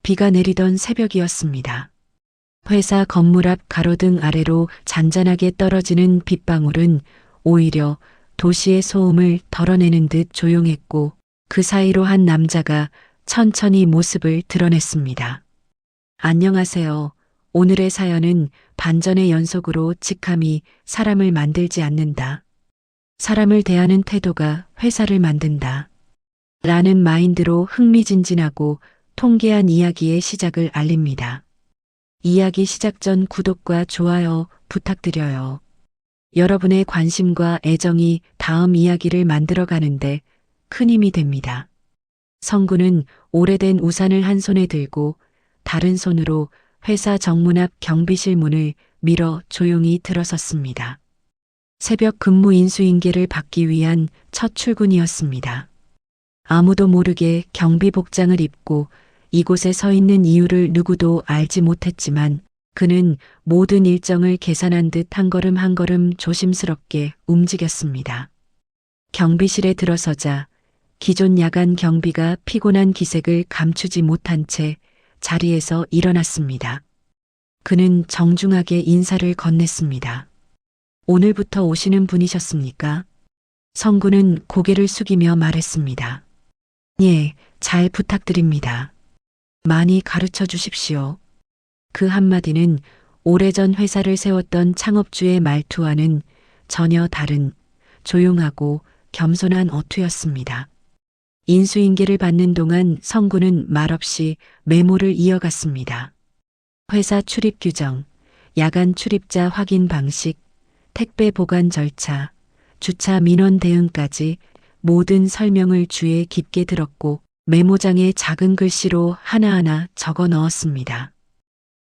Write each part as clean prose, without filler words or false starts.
비가 내리던 새벽이었습니다. 회사 건물 앞 가로등 아래로 잔잔하게 떨어지는 빗방울은 오히려 도시의 소음을 덜어내는 듯 조용했고 그 사이로 한 남자가 천천히 모습을 드러냈습니다. 안녕하세요. 오늘의 사연은 반전의 연속으로 직함이 사람을 만들지 않는다. 사람을 대하는 태도가 회사를 만든다. 라는 마인드로 흥미진진하고 통쾌한 이야기의 시작을 알립니다. 이야기 시작 전 구독과 좋아요 부탁드려요. 여러분의 관심과 애정이 다음 이야기를 만들어가는데 큰 힘이 됩니다. 성구는 오래된 우산을 한 손에 들고 다른 손으로 회사 정문 앞 경비실 문을 밀어 조용히 들어섰습니다. 새벽 근무 인수인계를 받기 위한 첫 출근이었습니다. 아무도 모르게 경비 복장을 입고 이곳에 서 있는 이유를 누구도 알지 못했지만 그는 모든 일정을 계산한 듯 한 걸음 한 걸음 조심스럽게 움직였습니다. 경비실에 들어서자 기존 야간 경비가 피곤한 기색을 감추지 못한 채 자리에서 일어났습니다. 그는 정중하게 인사를 건넸습니다. 오늘부터 오시는 분이셨습니까? 성구는 고개를 숙이며 말했습니다. 예, 잘 부탁드립니다. 많이 가르쳐 주십시오. 그 한마디는 오래전 회사를 세웠던 창업주의 말투와는 전혀 다른 조용하고 겸손한 어투였습니다. 인수인계를 받는 동안 성구는 말없이 메모를 이어갔습니다. 회사 출입 규정, 야간 출입자 확인 방식, 택배 보관 절차, 주차 민원 대응까지 모든 설명을 주에 깊게 들었고 메모장에 작은 글씨로 하나하나 적어 넣었습니다.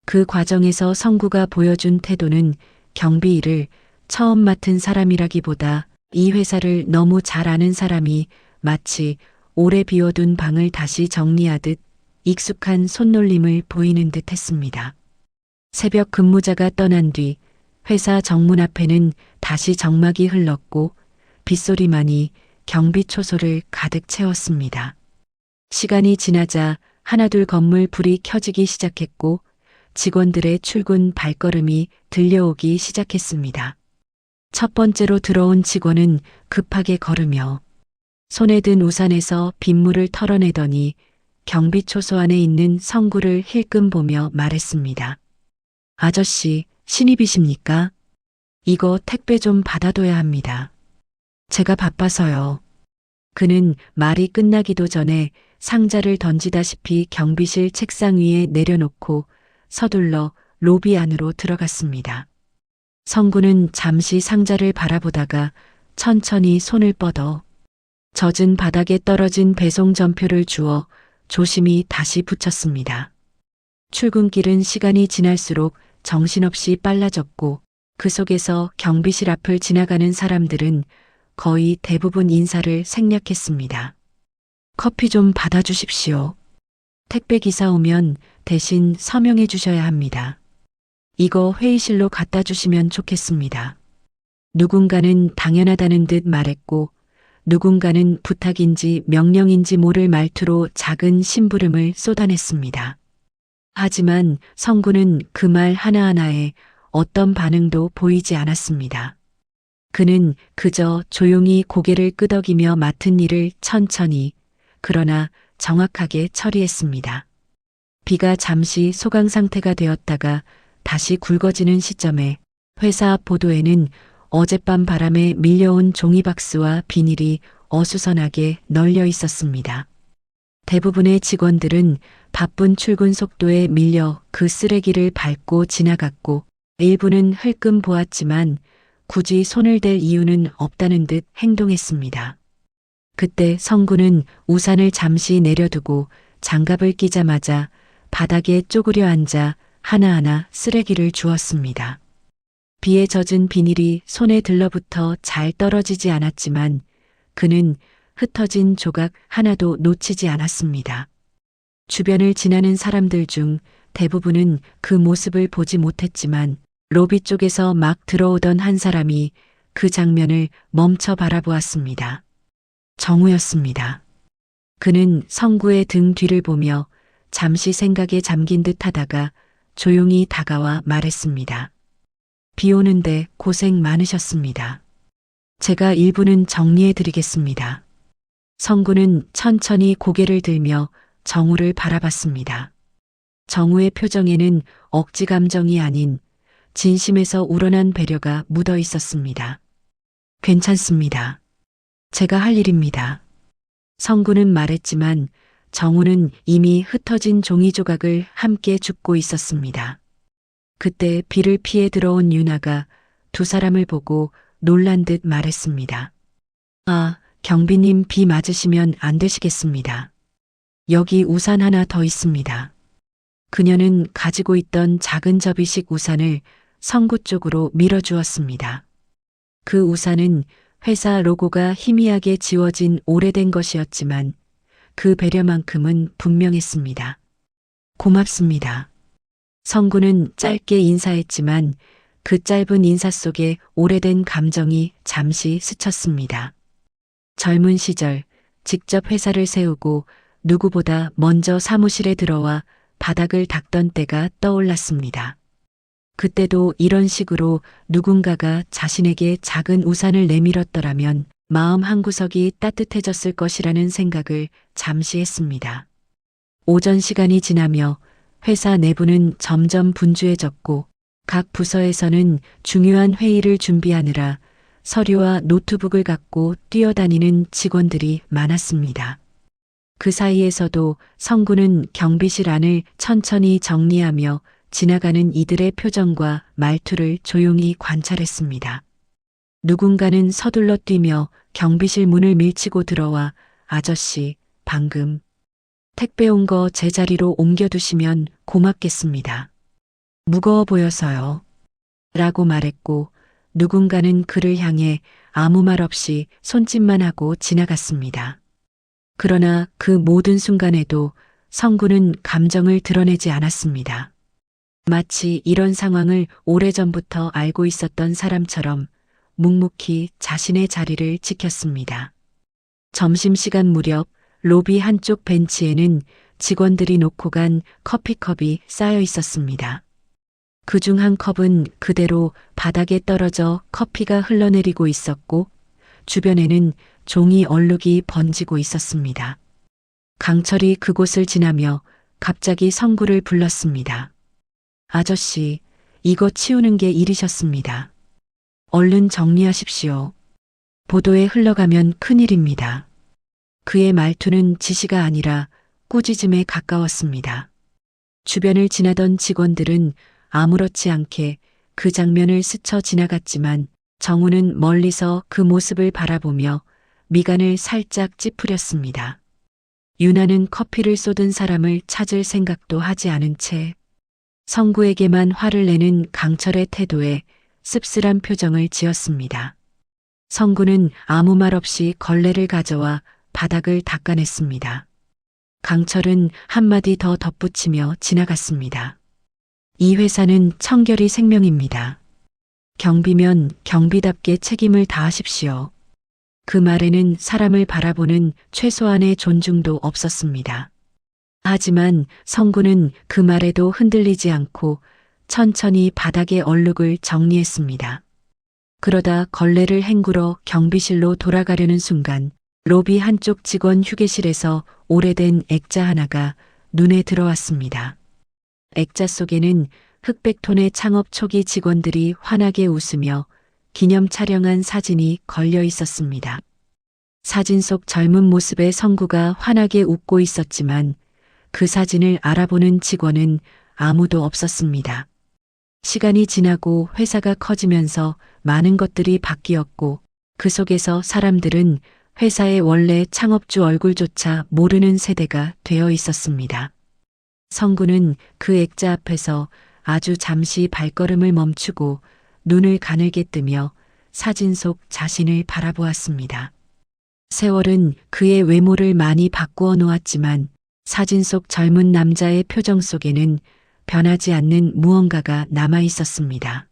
그 과정에서 성구가 보여준 태도는 경비 일을 처음 맡은 사람이라기보다 이 회사를 너무 잘 아는 사람이 마치 오래 비워둔 방을 다시 정리하듯 익숙한 손놀림을 보이는 듯 했습니다. 새벽 근무자가 떠난 뒤 회사 정문 앞에는 다시 정막이 흘렀고 빗소리만이 경비 초소를 가득 채웠습니다. 시간이 지나자 하나둘 건물 불이 켜지기 시작했고 직원들의 출근 발걸음이 들려오기 시작했습니다. 첫 번째로 들어온 직원은 급하게 걸으며 손에 든 우산에서 빗물을 털어내더니 경비 초소 안에 있는 성구를 힐끔 보며 말했습니다. 아저씨, 신입이십니까? 이거 택배 좀 받아둬야 합니다. 제가 바빠서요. 그는 말이 끝나기도 전에 상자를 던지다시피 경비실 책상 위에 내려놓고 서둘러 로비 안으로 들어갔습니다. 성구는 잠시 상자를 바라보다가 천천히 손을 뻗어 젖은 바닥에 떨어진 배송 전표를 주워 조심히 다시 붙였습니다. 출근길은 시간이 지날수록 정신없이 빨라졌고 그 속에서 경비실 앞을 지나가는 사람들은 거의 대부분 인사를 생략했습니다. 커피 좀 받아주십시오. 택배 기사 오면 대신 서명해 주셔야 합니다. 이거 회의실로 갖다 주시면 좋겠습니다. 누군가는 당연하다는 듯 말했고 누군가는 부탁인지 명령인지 모를 말투로 작은 심부름을 쏟아냈습니다. 하지만 성구는 그 말 하나하나에 어떤 반응도 보이지 않았습니다. 그는 그저 조용히 고개를 끄덕이며 맡은 일을 천천히 그러나 정확하게 처리했습니다. 비가 잠시 소강 상태가 되었다가 다시 굵어지는 시점에 회사 앞 보도에는 어젯밤 바람에 밀려온 종이박스와 비닐이 어수선하게 널려 있었습니다. 대부분의 직원들은 바쁜 출근 속도에 밀려 그 쓰레기를 밟고 지나갔고 일부는 흘끔 보았지만 굳이 손을 댈 이유는 없다는 듯 행동했습니다. 그때 성구는 우산을 잠시 내려두고 장갑을 끼자마자 바닥에 쪼그려 앉아 하나하나 쓰레기를 주었습니다. 비에 젖은 비닐이 손에 들러붙어 잘 떨어지지 않았지만 그는 흩어진 조각 하나도 놓치지 않았습니다. 주변을 지나는 사람들 중 대부분은 그 모습을 보지 못했지만 로비 쪽에서 막 들어오던 한 사람이 그 장면을 멈춰 바라보았습니다. 정우였습니다. 그는 성구의 등 뒤를 보며 잠시 생각에 잠긴 듯 하다가 조용히 다가와 말했습니다. 비 오는데 고생 많으셨습니다. 제가 일부는 정리해 드리겠습니다. 성구는 천천히 고개를 들며 정우를 바라봤습니다. 정우의 표정에는 억지 감정이 아닌 진심에서 우러난 배려가 묻어 있었습니다. 괜찮습니다. 제가 할 일입니다. 성구는 말했지만 정우는 이미 흩어진 종이 조각을 함께 줍고 있었습니다. 그때 비를 피해 들어온 유나가 두 사람을 보고 놀란 듯 말했습니다. 아, 경비님 비 맞으시면 안 되시겠습니다. 여기 우산 하나 더 있습니다. 그녀는 가지고 있던 작은 접이식 우산을 성구 쪽으로 밀어주었습니다. 그 우산은 회사 로고가 희미하게 지워진 오래된 것이었지만 그 배려만큼은 분명했습니다. 고맙습니다. 성구는 짧게 인사했지만 그 짧은 인사 속에 오래된 감정이 잠시 스쳤습니다. 젊은 시절 직접 회사를 세우고 누구보다 먼저 사무실에 들어와 바닥을 닦던 때가 떠올랐습니다. 그때도 이런 식으로 누군가가 자신에게 작은 우산을 내밀었더라면 마음 한구석이 따뜻해졌을 것이라는 생각을 잠시 했습니다. 오전 시간이 지나며 회사 내부는 점점 분주해졌고 각 부서에서는 중요한 회의를 준비하느라 서류와 노트북을 갖고 뛰어다니는 직원들이 많았습니다. 그 사이에서도 성구는 경비실 안을 천천히 정리하며 지나가는 이들의 표정과 말투를 조용히 관찰했습니다. 누군가는 서둘러 뛰며 경비실 문을 밀치고 들어와 아저씨, 방금 택배 온 거 제자리로 옮겨두시면 고맙겠습니다. 무거워 보여서요. 라고 말했고 누군가는 그를 향해 아무 말 없이 손짓만 하고 지나갔습니다. 그러나 그 모든 순간에도 성구는 감정을 드러내지 않았습니다. 마치 이런 상황을 오래전부터 알고 있었던 사람처럼 묵묵히 자신의 자리를 지켰습니다. 점심시간 무렵 로비 한쪽 벤치에는 직원들이 놓고 간 커피컵이 쌓여 있었습니다. 그중 한 컵은 그대로 바닥에 떨어져 커피가 흘러내리고 있었고 주변에는 종이 얼룩이 번지고 있었습니다. 강철이 그곳을 지나며 갑자기 성구를 불렀습니다. 아저씨, 이거 치우는 게 일이셨습니다. 얼른 정리하십시오. 보도에 흘러가면 큰일입니다. 그의 말투는 지시가 아니라 꾸짖음에 가까웠습니다. 주변을 지나던 직원들은 아무렇지 않게 그 장면을 스쳐 지나갔지만 정우는 멀리서 그 모습을 바라보며 미간을 살짝 찌푸렸습니다. 유나는 커피를 쏟은 사람을 찾을 생각도 하지 않은 채 성구에게만 화를 내는 강철의 태도에 씁쓸한 표정을 지었습니다. 성구는 아무 말 없이 걸레를 가져와 바닥을 닦아냈습니다. 강철은 한마디 더 덧붙이며 지나갔습니다. 이 회사는 청결이 생명입니다. 경비면 경비답게 책임을 다하십시오. 그 말에는 사람을 바라보는 최소한의 존중도 없었습니다. 하지만 성구는 그 말에도 흔들리지 않고 천천히 바닥의 얼룩을 정리했습니다. 그러다 걸레를 헹구러 경비실로 돌아가려는 순간 로비 한쪽 직원 휴게실에서 오래된 액자 하나가 눈에 들어왔습니다. 액자 속에는 흑백톤의 창업 초기 직원들이 환하게 웃으며 기념 촬영한 사진이 걸려 있었습니다. 사진 속 젊은 모습의 성구가 환하게 웃고 있었지만 그 사진을 알아보는 직원은 아무도 없었습니다. 시간이 지나고 회사가 커지면서 많은 것들이 바뀌었고 그 속에서 사람들은 회사의 원래 창업주 얼굴조차 모르는 세대가 되어 있었습니다. 성구는 그 액자 앞에서 아주 잠시 발걸음을 멈추고 눈을 가늘게 뜨며 사진 속 자신을 바라보았습니다. 세월은 그의 외모를 많이 바꾸어 놓았지만 사진 속 젊은 남자의 표정 속에는 변하지 않는 무언가가 남아 있었습니다.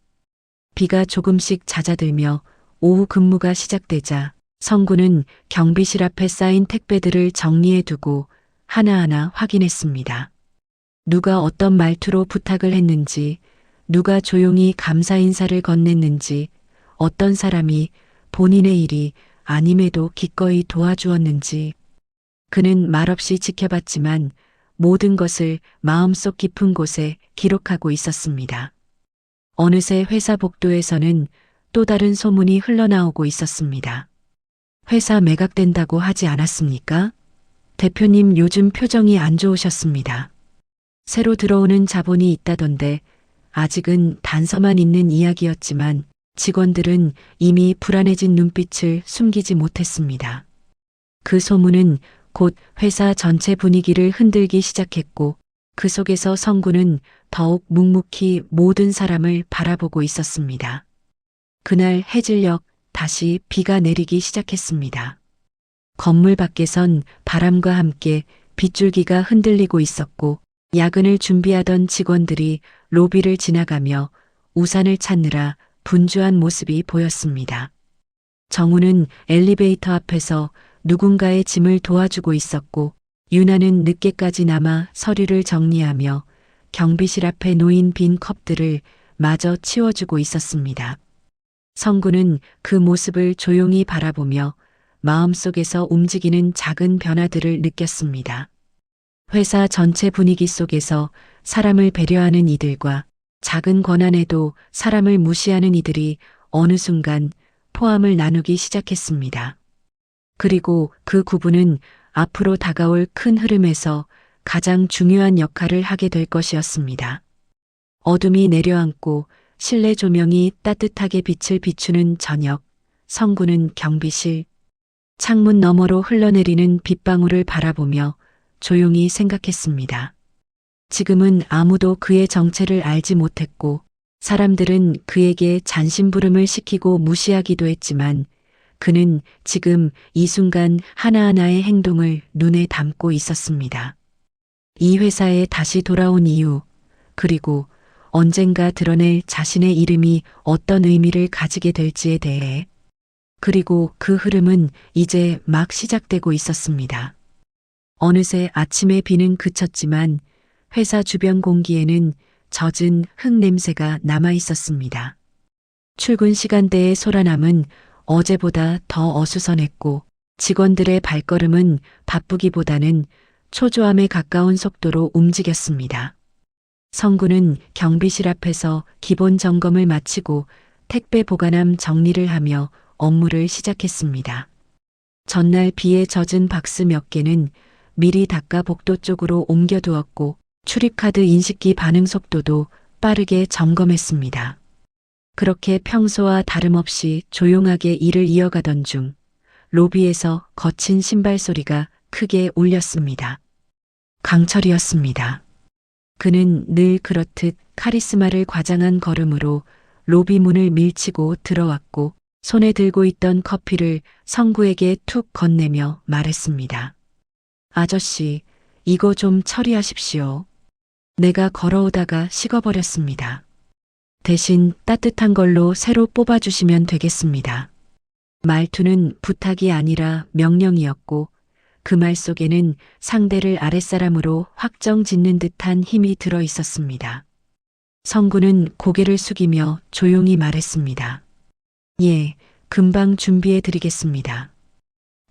비가 조금씩 잦아들며 오후 근무가 시작되자 성구는 경비실 앞에 쌓인 택배들을 정리해 두고 하나하나 확인했습니다. 누가 어떤 말투로 부탁을 했는지, 누가 조용히 감사 인사를 건넸는지, 어떤 사람이 본인의 일이 아님에도 기꺼이 도와주었는지. 그는 말없이 지켜봤지만 모든 것을 마음속 깊은 곳에 기록하고 있었습니다. 어느새 회사 복도에서는 또 다른 소문이 흘러나오고 있었습니다. 회사 매각된다고 하지 않았습니까? 대표님 요즘 표정이 안 좋으셨습니다. 새로 들어오는 자본이 있다던데 아직은 단서만 있는 이야기였지만 직원들은 이미 불안해진 눈빛을 숨기지 못했습니다. 그 소문은 곧 회사 전체 분위기를 흔들기 시작했고 그 속에서 성구는 더욱 묵묵히 모든 사람을 바라보고 있었습니다. 그날 해질녘 다시 비가 내리기 시작했습니다. 건물 밖에선 바람과 함께 빗줄기가 흔들리고 있었고 야근을 준비하던 직원들이 로비를 지나가며 우산을 찾느라 분주한 모습이 보였습니다. 정우는 엘리베이터 앞에서 누군가의 짐을 도와주고 있었고 유나는 늦게까지 남아 서류를 정리하며 경비실 앞에 놓인 빈 컵들을 마저 치워주고 있었습니다. 성구는 그 모습을 조용히 바라보며 마음속에서 움직이는 작은 변화들을 느꼈습니다. 회사 전체 분위기 속에서 사람을 배려하는 이들과 작은 권한에도 사람을 무시하는 이들이 어느 순간 포함을 나누기 시작했습니다. 그리고 그 구분은 앞으로 다가올 큰 흐름에서 가장 중요한 역할을 하게 될 것이었습니다. 어둠이 내려앉고 실내 조명이 따뜻하게 빛을 비추는 저녁, 성구는 경비실, 창문 너머로 흘러내리는 빗방울을 바라보며 조용히 생각했습니다. 지금은 아무도 그의 정체를 알지 못했고 사람들은 그에게 잔심부름을 시키고 무시하기도 했지만 그는 지금 이 순간 하나하나의 행동을 눈에 담고 있었습니다. 이 회사에 다시 돌아온 이유, 그리고 언젠가 드러낼 자신의 이름이 어떤 의미를 가지게 될지에 대해, 그리고 그 흐름은 이제 막 시작되고 있었습니다. 어느새 아침의 비는 그쳤지만 회사 주변 공기에는 젖은 흙 냄새가 남아 있었습니다. 출근 시간대의 소란함은 어제보다 더 어수선했고 직원들의 발걸음은 바쁘기보다는 초조함에 가까운 속도로 움직였습니다. 성구는 경비실 앞에서 기본 점검을 마치고 택배 보관함 정리를 하며 업무를 시작했습니다. 전날 비에 젖은 박스 몇 개는 미리 닦아 복도 쪽으로 옮겨두었고 출입카드 인식기 반응 속도도 빠르게 점검했습니다. 그렇게 평소와 다름없이 조용하게 일을 이어가던 중 로비에서 거친 신발 소리가 크게 울렸습니다. 강철이었습니다. 그는 늘 그렇듯 카리스마를 과장한 걸음으로 로비 문을 밀치고 들어왔고 손에 들고 있던 커피를 성구에게 툭 건네며 말했습니다. 아저씨, 이거 좀 처리하십시오. 내가 걸어오다가 식어버렸습니다. 대신 따뜻한 걸로 새로 뽑아주시면 되겠습니다. 말투는 부탁이 아니라 명령이었고 그 말 속에는 상대를 아랫사람으로 확정 짓는 듯한 힘이 들어 있었습니다. 성구는 고개를 숙이며 조용히 말했습니다. 예, 금방 준비해 드리겠습니다.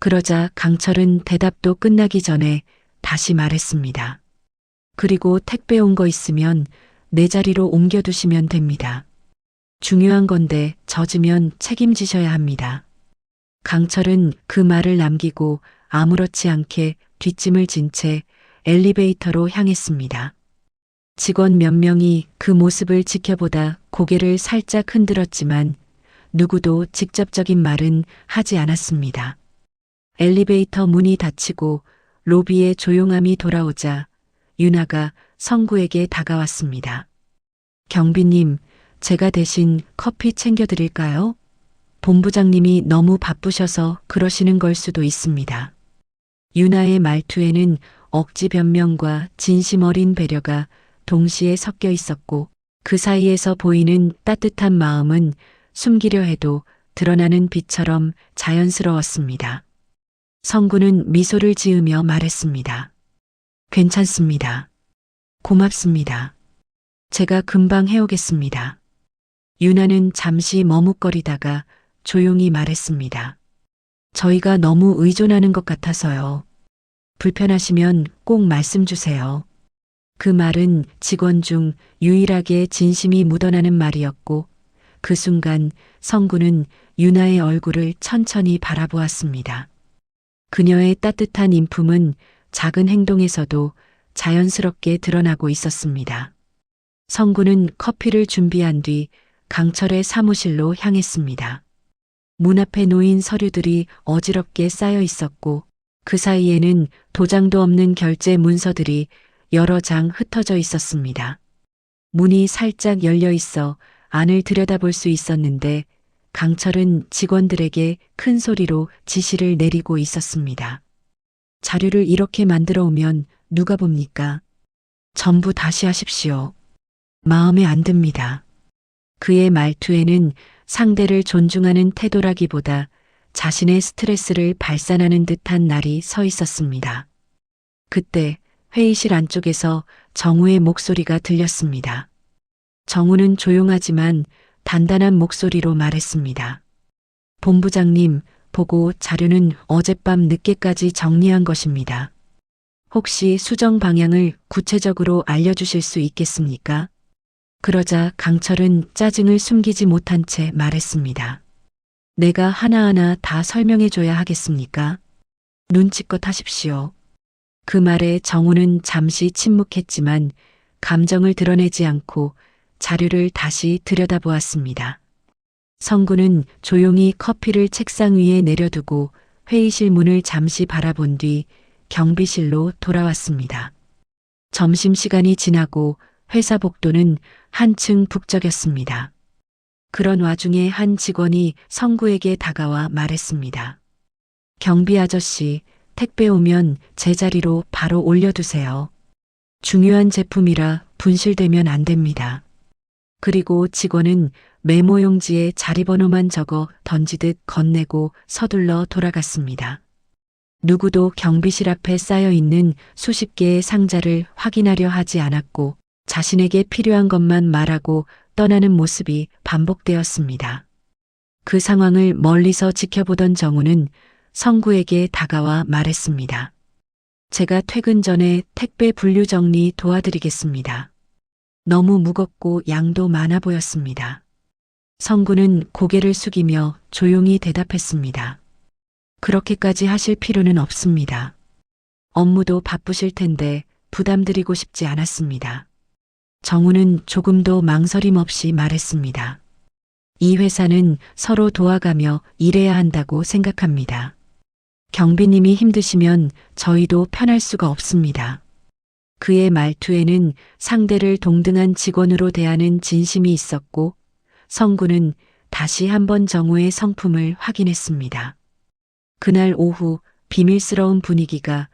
그러자 강철은 대답도 끝나기 전에 다시 말했습니다. 그리고 택배 온 거 있으면 내 자리로 옮겨두시면 됩니다. 중요한 건데 젖으면 책임지셔야 합니다. 강철은 그 말을 남기고 아무렇지 않게 뒷짐을 진 채 엘리베이터로 향했습니다. 직원 몇 명이 그 모습을 지켜보다 고개를 살짝 흔들었지만 누구도 직접적인 말은 하지 않았습니다. 엘리베이터 문이 닫히고 로비에 조용함이 돌아오자 유나가 성구에게 다가왔습니다. 경비님, 제가 대신 커피 챙겨드릴까요? 본부장님이 너무 바쁘셔서 그러시는 걸 수도 있습니다. 유나의 말투에는 억지 변명과 진심 어린 배려가 동시에 섞여 있었고 그 사이에서 보이는 따뜻한 마음은 숨기려 해도 드러나는 빛처럼 자연스러웠습니다. 성구는 미소를 지으며 말했습니다. 괜찮습니다. 고맙습니다. 제가 금방 해오겠습니다. 유나는 잠시 머뭇거리다가 조용히 말했습니다. 저희가 너무 의존하는 것 같아서요. 불편하시면 꼭 말씀 주세요. 그 말은 직원 중 유일하게 진심이 묻어나는 말이었고 그 순간 성구는 유나의 얼굴을 천천히 바라보았습니다. 그녀의 따뜻한 인품은 작은 행동에서도 자연스럽게 드러나고 있었습니다. 성구는 커피를 준비한 뒤 강철의 사무실로 향했습니다. 문 앞에 놓인 서류들이 어지럽게 쌓여 있었고 그 사이에는 도장도 없는 결제 문서들이 여러 장 흩어져 있었습니다. 문이 살짝 열려 있어 안을 들여다볼 수 있었는데 강철은 직원들에게 큰 소리로 지시를 내리고 있었습니다. 자료를 이렇게 만들어 오면 누가 봅니까? 전부 다시 하십시오. 마음에 안 듭니다. 그의 말투에는 상대를 존중하는 태도라기보다 자신의 스트레스를 발산하는 듯한 날이 서 있었습니다. 그때 회의실 안쪽에서 정우의 목소리가 들렸습니다. 정우는 조용하지만 단단한 목소리로 말했습니다. 본부장님, 보고 자료는 어젯밤 늦게까지 정리한 것입니다. 혹시 수정 방향을 구체적으로 알려주실 수 있겠습니까? 그러자 강철은 짜증을 숨기지 못한 채 말했습니다. 내가 하나하나 다 설명해줘야 하겠습니까? 눈치껏 하십시오. 그 말에 정우는 잠시 침묵했지만 감정을 드러내지 않고 자료를 다시 들여다보았습니다. 성구는 조용히 커피를 책상 위에 내려두고 회의실 문을 잠시 바라본 뒤 경비실로 돌아왔습니다. 점심시간이 지나고 회사 복도는 한층 북적였습니다. 그런 와중에 한 직원이 성구에게 다가와 말했습니다. 경비 아저씨, 택배 오면 제 자리로 바로 올려두세요. 중요한 제품이라 분실되면 안 됩니다. 그리고 직원은 메모용지에 자리번호만 적어 던지듯 건네고 서둘러 돌아갔습니다. 누구도 경비실 앞에 쌓여 있는 수십 개의 상자를 확인하려 하지 않았고 자신에게 필요한 것만 말하고 떠나는 모습이 반복되었습니다. 그 상황을 멀리서 지켜보던 정우는 성구에게 다가와 말했습니다. 제가 퇴근 전에 택배 분류 정리 도와드리겠습니다. 너무 무겁고 양도 많아 보였습니다. 성구는 고개를 숙이며 조용히 대답했습니다. 그렇게까지 하실 필요는 없습니다. 업무도 바쁘실 텐데 부담드리고 싶지 않았습니다. 정우는 조금도 망설임 없이 말했습니다. 이 회사는 서로 도와가며 일해야 한다고 생각합니다. 경비님이 힘드시면 저희도 편할 수가 없습니다. 그의 말투에는 상대를 동등한 직원으로 대하는 진심이 있었고 성구는 다시 한번 정우의 성품을 확인했습니다. 그날 오후 비밀스러운 분위기가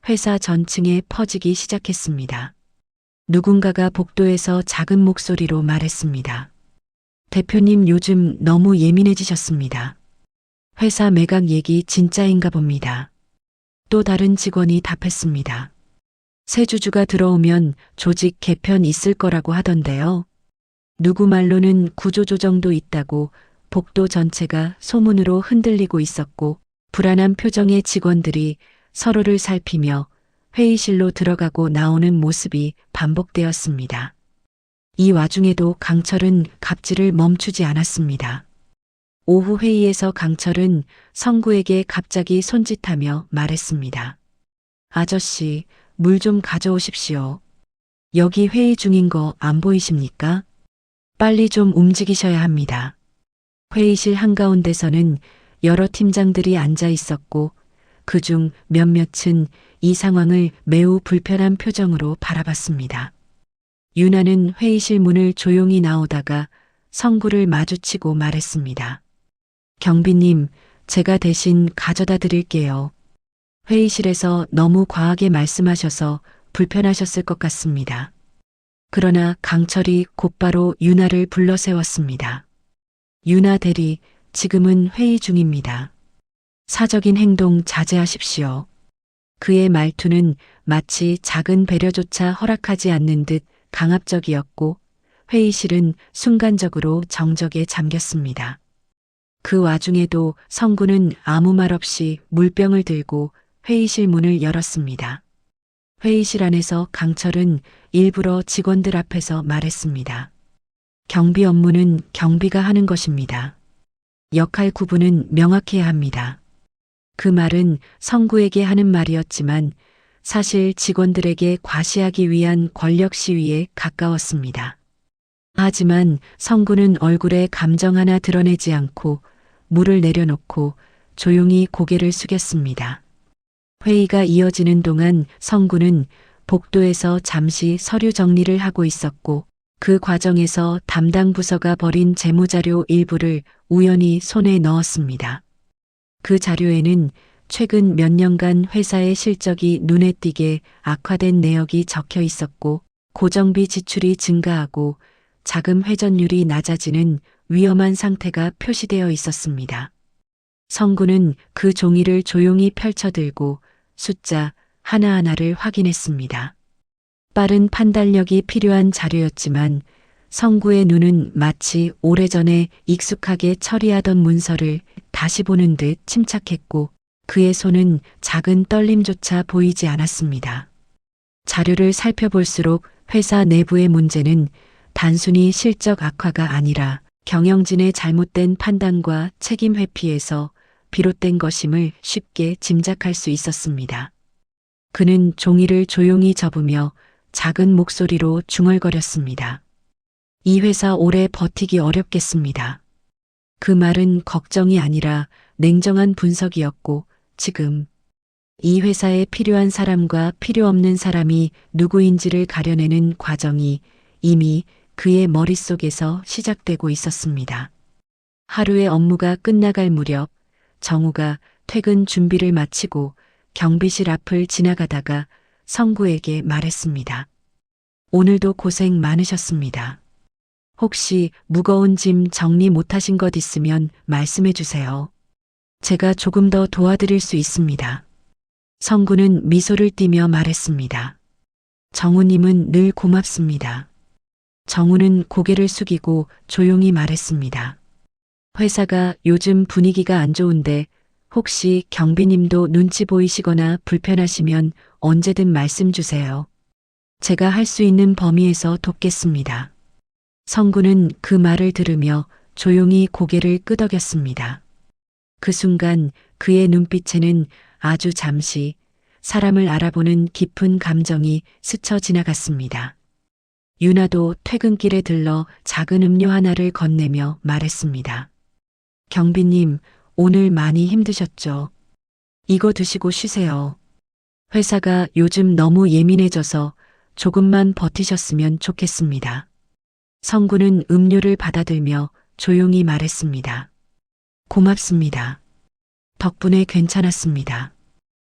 회사 전층에 퍼지기 시작했습니다. 누군가가 복도에서 작은 목소리로 말했습니다. 대표님 요즘 너무 예민해지셨습니다. 회사 매각 얘기 진짜인가 봅니다. 또 다른 직원이 답했습니다. 새 주주가 들어오면 조직 개편 있을 거라고 하던데요. 누구 말로는 구조조정도 있다고 복도 전체가 소문으로 흔들리고 있었고 불안한 표정의 직원들이 서로를 살피며 회의실로 들어가고 나오는 모습이 반복되었습니다. 이 와중에도 강철은 갑질을 멈추지 않았습니다. 오후 회의에서 강철은 성구에게 갑자기 손짓하며 말했습니다. 아저씨, 물 좀 가져오십시오. 여기 회의 중인 거 안 보이십니까? 빨리 좀 움직이셔야 합니다. 회의실 한가운데서는 여러 팀장들이 앉아 있었고 그중 몇몇은 이 상황을 매우 불편한 표정으로 바라봤습니다. 유나는 회의실 문을 조용히 나오다가 성구를 마주치고 말했습니다. 경비님, 제가 대신 가져다 드릴게요. 회의실에서 너무 과하게 말씀하셔서 불편하셨을 것 같습니다. 그러나 강철이 곧바로 유나를 불러 세웠습니다. 유나 대리, 지금은 회의 중입니다. 사적인 행동 자제하십시오. 그의 말투는 마치 작은 배려조차 허락하지 않는 듯 강압적이었고 회의실은 순간적으로 정적에 잠겼습니다. 그 와중에도 성구는 아무 말 없이 물병을 들고 회의실 문을 열었습니다. 회의실 안에서 강철은 일부러 직원들 앞에서 말했습니다. 경비 업무는 경비가 하는 것입니다. 역할 구분은 명확해야 합니다. 그 말은 성구에게 하는 말이었지만 사실 직원들에게 과시하기 위한 권력 시위에 가까웠습니다. 하지만 성구는 얼굴에 감정 하나 드러내지 않고 물을 내려놓고 조용히 고개를 숙였습니다. 회의가 이어지는 동안 성구는 복도에서 잠시 서류 정리를 하고 있었고 그 과정에서 담당 부서가 버린 재무자료 일부를 우연히 손에 넣었습니다. 그 자료에는 최근 몇 년간 회사의 실적이 눈에 띄게 악화된 내역이 적혀 있었고 고정비 지출이 증가하고 자금 회전율이 낮아지는 위험한 상태가 표시되어 있었습니다. 성구는 그 종이를 조용히 펼쳐들고 숫자 하나하나를 확인했습니다. 빠른 판단력이 필요한 자료였지만 성구의 눈은 마치 오래전에 익숙하게 처리하던 문서를 다시 보는 듯 침착했고 그의 손은 작은 떨림조차 보이지 않았습니다. 자료를 살펴볼수록 회사 내부의 문제는 단순히 실적 악화가 아니라 경영진의 잘못된 판단과 책임 회피에서 비롯된 것임을 쉽게 짐작할 수 있었습니다. 그는 종이를 조용히 접으며 작은 목소리로 중얼거렸습니다. 이 회사 오래 버티기 어렵겠습니다. 그 말은 걱정이 아니라 냉정한 분석이었고 지금 이 회사에 필요한 사람과 필요 없는 사람이 누구인지를 가려내는 과정이 이미 그의 머릿속에서 시작되고 있었습니다. 하루의 업무가 끝나갈 무렵 정우가 퇴근 준비를 마치고 경비실 앞을 지나가다가 성구에게 말했습니다. 오늘도 고생 많으셨습니다. 혹시 무거운 짐 정리 못하신 것 있으면 말씀해 주세요. 제가 조금 더 도와드릴 수 있습니다. 성구는 미소를 띠며 말했습니다. 정우님은 늘 고맙습니다. 정우는 고개를 숙이고 조용히 말했습니다. 회사가 요즘 분위기가 안 좋은데 혹시 경비님도 눈치 보이시거나 불편하시면 언제든 말씀 주세요. 제가 할 수 있는 범위에서 돕겠습니다. 성구는 그 말을 들으며 조용히 고개를 끄덕였습니다. 그 순간 그의 눈빛에는 아주 잠시 사람을 알아보는 깊은 감정이 스쳐 지나갔습니다. 유나도 퇴근길에 들러 작은 음료 하나를 건네며 말했습니다. 경비님, 오늘 많이 힘드셨죠? 이거 드시고 쉬세요. 회사가 요즘 너무 예민해져서 조금만 버티셨으면 좋겠습니다. 성구는 음료를 받아들며 조용히 말했습니다. 고맙습니다. 덕분에 괜찮았습니다.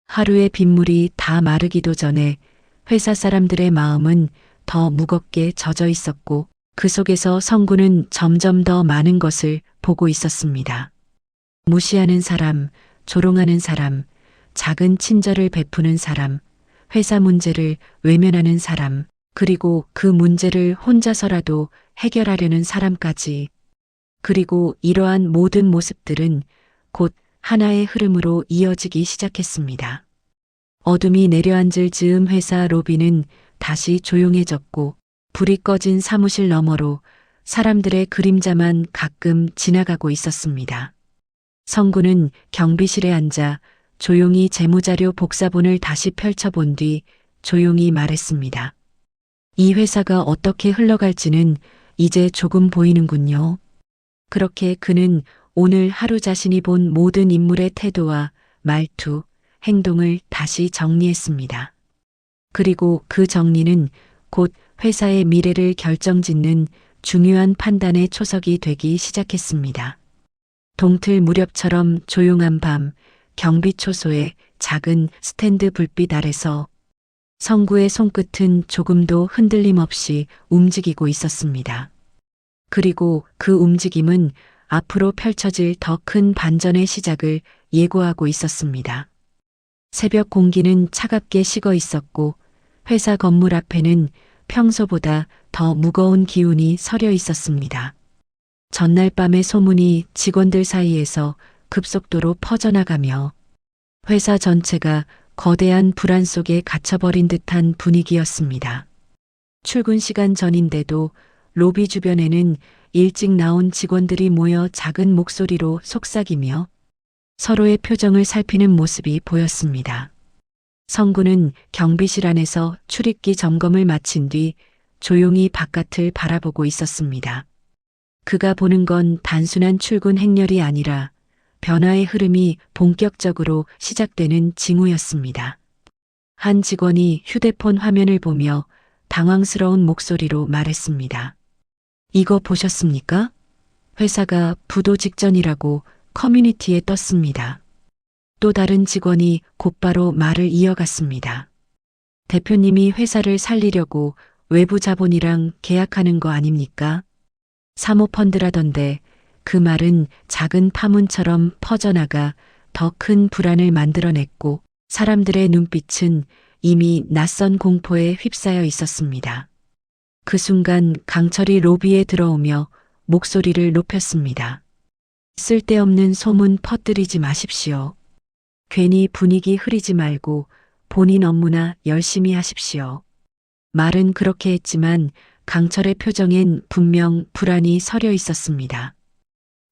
하루의 빗물이 다 마르기도 전에 회사 사람들의 마음은 더 무겁게 젖어 있었고 그 속에서 성구는 점점 더 많은 것을 보고 있었습니다. 무시하는 사람, 조롱하는 사람, 작은 친절을 베푸는 사람, 회사 문제를 외면하는 사람, 그리고 그 문제를 혼자서라도 해결하려는 사람까지. 그리고 이러한 모든 모습들은 곧 하나의 흐름으로 이어지기 시작했습니다. 어둠이 내려앉을 즈음 회사 로비는 다시 조용해졌고 불이 꺼진 사무실 너머로 사람들의 그림자만 가끔 지나가고 있었습니다. 성구는 경비실에 앉아 조용히 재무자료 복사본을 다시 펼쳐본 뒤 조용히 말했습니다. 이 회사가 어떻게 흘러갈지는 이제 조금 보이는군요. 그렇게 그는 오늘 하루 자신이 본 모든 인물의 태도와 말투, 행동을 다시 정리했습니다. 그리고 그 정리는 곧 회사의 미래를 결정짓는 중요한 판단의 초석이 되기 시작했습니다. 동틀 무렵처럼 조용한 밤, 경비초소의 작은 스탠드 불빛 아래서 성구의 손끝은 조금도 흔들림 없이 움직이고 있었습니다. 그리고 그 움직임은 앞으로 펼쳐질 더 큰 반전의 시작을 예고하고 있었습니다. 새벽 공기는 차갑게 식어 있었고 회사 건물 앞에는 평소보다 더 무거운 기운이 서려 있었습니다. 전날 밤의 소문이 직원들 사이에서 급속도로 퍼져나가며 회사 전체가 거대한 불안 속에 갇혀버린 듯한 분위기였습니다. 출근 시간 전인데도 로비 주변에는 일찍 나온 직원들이 모여 작은 목소리로 속삭이며 서로의 표정을 살피는 모습이 보였습니다. 성구는 경비실 안에서 출입기 점검을 마친 뒤 조용히 바깥을 바라보고 있었습니다. 그가 보는 건 단순한 출근 행렬이 아니라 변화의 흐름이 본격적으로 시작되는 징후였습니다. 한 직원이 휴대폰 화면을 보며 당황스러운 목소리로 말했습니다. 이거 보셨습니까? 회사가 부도 직전이라고 커뮤니티에 떴습니다. 또 다른 직원이 곧바로 말을 이어갔습니다. 대표님이 회사를 살리려고 외부 자본이랑 계약하는 거 아닙니까? 사모펀드라던데. 그 말은 작은 파문처럼 퍼져나가 더 큰 불안을 만들어냈고 사람들의 눈빛은 이미 낯선 공포에 휩싸여 있었습니다. 그 순간 강철이 로비에 들어오며 목소리를 높였습니다. 쓸데없는 소문 퍼뜨리지 마십시오. 괜히 분위기 흐리지 말고 본인 업무나 열심히 하십시오. 말은 그렇게 했지만 강철의 표정엔 분명 불안이 서려 있었습니다.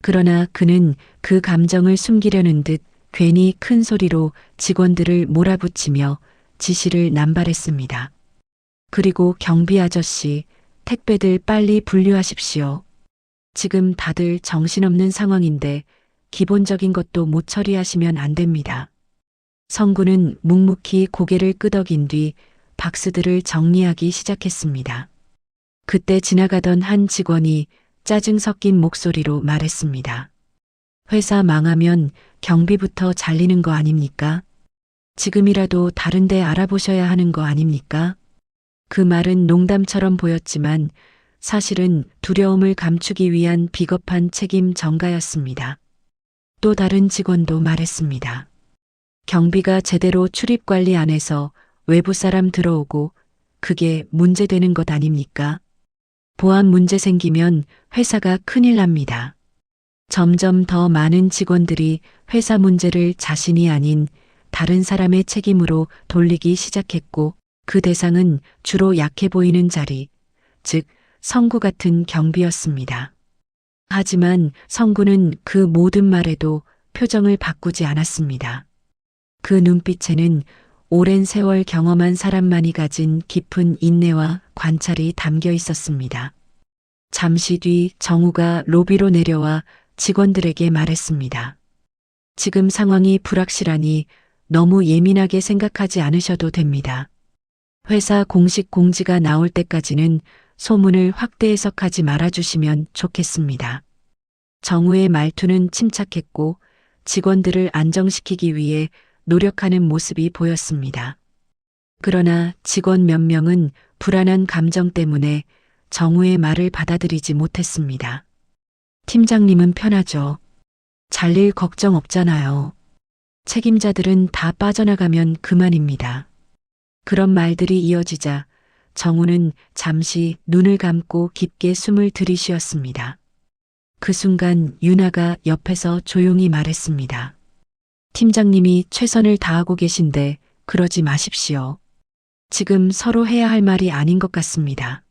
그러나 그는 그 감정을 숨기려는 듯 괜히 큰 소리로 직원들을 몰아붙이며 지시를 남발했습니다. 그리고 경비 아저씨, 택배들 빨리 분류하십시오. 지금 다들 정신없는 상황인데 기본적인 것도 못 처리하시면 안 됩니다. 성구는 묵묵히 고개를 끄덕인 뒤 박스들을 정리하기 시작했습니다. 그때 지나가던 한 직원이 짜증 섞인 목소리로 말했습니다. 회사 망하면 경비부터 잘리는 거 아닙니까? 지금이라도 다른 데 알아보셔야 하는 거 아닙니까? 그 말은 농담처럼 보였지만 사실은 두려움을 감추기 위한 비겁한 책임 전가였습니다. 또 다른 직원도 말했습니다. 경비가 제대로 출입 관리 안 해서 외부 사람 들어오고 그게 문제되는 것 아닙니까? 보안 문제 생기면 회사가 큰일 납니다. 점점 더 많은 직원들이 회사 문제를 자신이 아닌 다른 사람의 책임으로 돌리기 시작했고 그 대상은 주로 약해 보이는 자리, 즉 성구 같은 경비였습니다. 하지만 성구는 그 모든 말에도 표정을 바꾸지 않았습니다. 그 눈빛에는 오랜 세월 경험한 사람만이 가진 깊은 인내와 관찰이 담겨 있었습니다. 잠시 뒤 정우가 로비로 내려와 직원들에게 말했습니다. 지금 상황이 불확실하니 너무 예민하게 생각하지 않으셔도 됩니다. 회사 공식 공지가 나올 때까지는 소문을 확대 해석하지 말아주시면 좋겠습니다. 정우의 말투는 침착했고 직원들을 안정시키기 위해 노력하는 모습이 보였습니다. 그러나 직원 몇 명은 불안한 감정 때문에 정우의 말을 받아들이지 못했습니다. 팀장님은 편하죠. 잘릴 걱정 없잖아요. 책임자들은 다 빠져나가면 그만입니다. 그런 말들이 이어지자 정우는 잠시 눈을 감고 깊게 숨을 들이쉬었습니다. 그 순간 유나가 옆에서 조용히 말했습니다. 팀장님이 최선을 다하고 계신데 그러지 마십시오. 지금 서로 해야 할 말이 아닌 것 같습니다.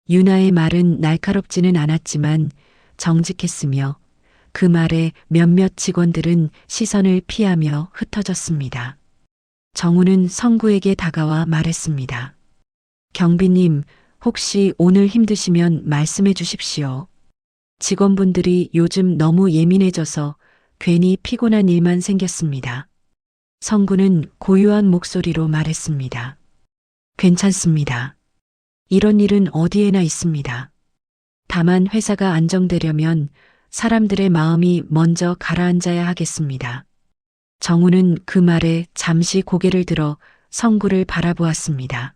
유나의 말은 날카롭지는 않았지만 정직했으며 그 말에 몇몇 직원들은 시선을 피하며 흩어졌습니다. 정우는 성구에게 다가와 말했습니다. 경비님, 혹시 오늘 힘드시면 말씀해 주십시오. 직원분들이 요즘 너무 예민해져서 괜히 피곤한 일만 생겼습니다. 성구는 고요한 목소리로 말했습니다. 괜찮습니다. 이런 일은 어디에나 있습니다. 다만 회사가 안정되려면 사람들의 마음이 먼저 가라앉아야 하겠습니다. 정우는 그 말에 잠시 고개를 들어 성구를 바라보았습니다.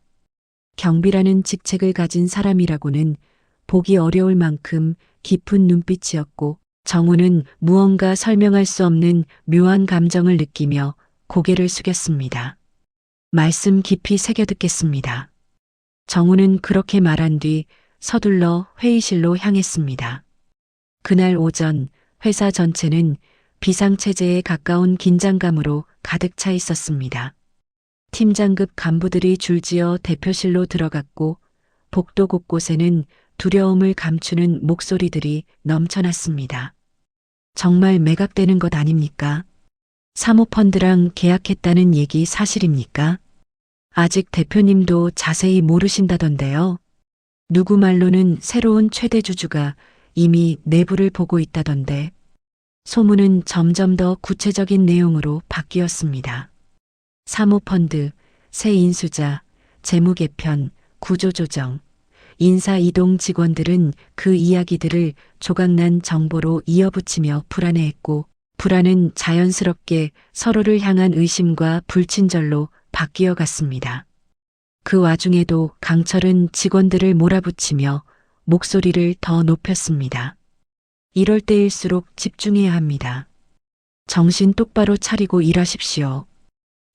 경비라는 직책을 가진 사람이라고는 보기 어려울 만큼 깊은 눈빛이었고 정우는 무언가 설명할 수 없는 묘한 감정을 느끼며 고개를 숙였습니다. 말씀 깊이 새겨 듣겠습니다. 정우는 그렇게 말한 뒤 서둘러 회의실로 향했습니다. 그날 오전 회사 전체는 비상체제에 가까운 긴장감으로 가득 차 있었습니다. 팀장급 간부들이 줄지어 대표실로 들어갔고 복도 곳곳에는 두려움을 감추는 목소리들이 넘쳐났습니다. 정말 매각되는 것 아닙니까? 사모펀드랑 계약했다는 얘기 사실입니까? 아직 대표님도 자세히 모르신다던데요. 누구 말로는 새로운 최대 주주가 이미 내부를 보고 있다던데. 소문은 점점 더 구체적인 내용으로 바뀌었습니다. 사모펀드, 새 인수자, 재무 개편, 구조조정, 인사 이동 직원들은 그 이야기들을 조각난 정보로 이어붙이며 불안해했고, 불안은 자연스럽게 서로를 향한 의심과 불친절로 바뀌어 갔습니다. 그 와중에도 강철은 직원들을 몰아붙이며 목소리를 더 높였습니다. 이럴 때일수록 집중해야 합니다. 정신 똑바로 차리고 일하십시오.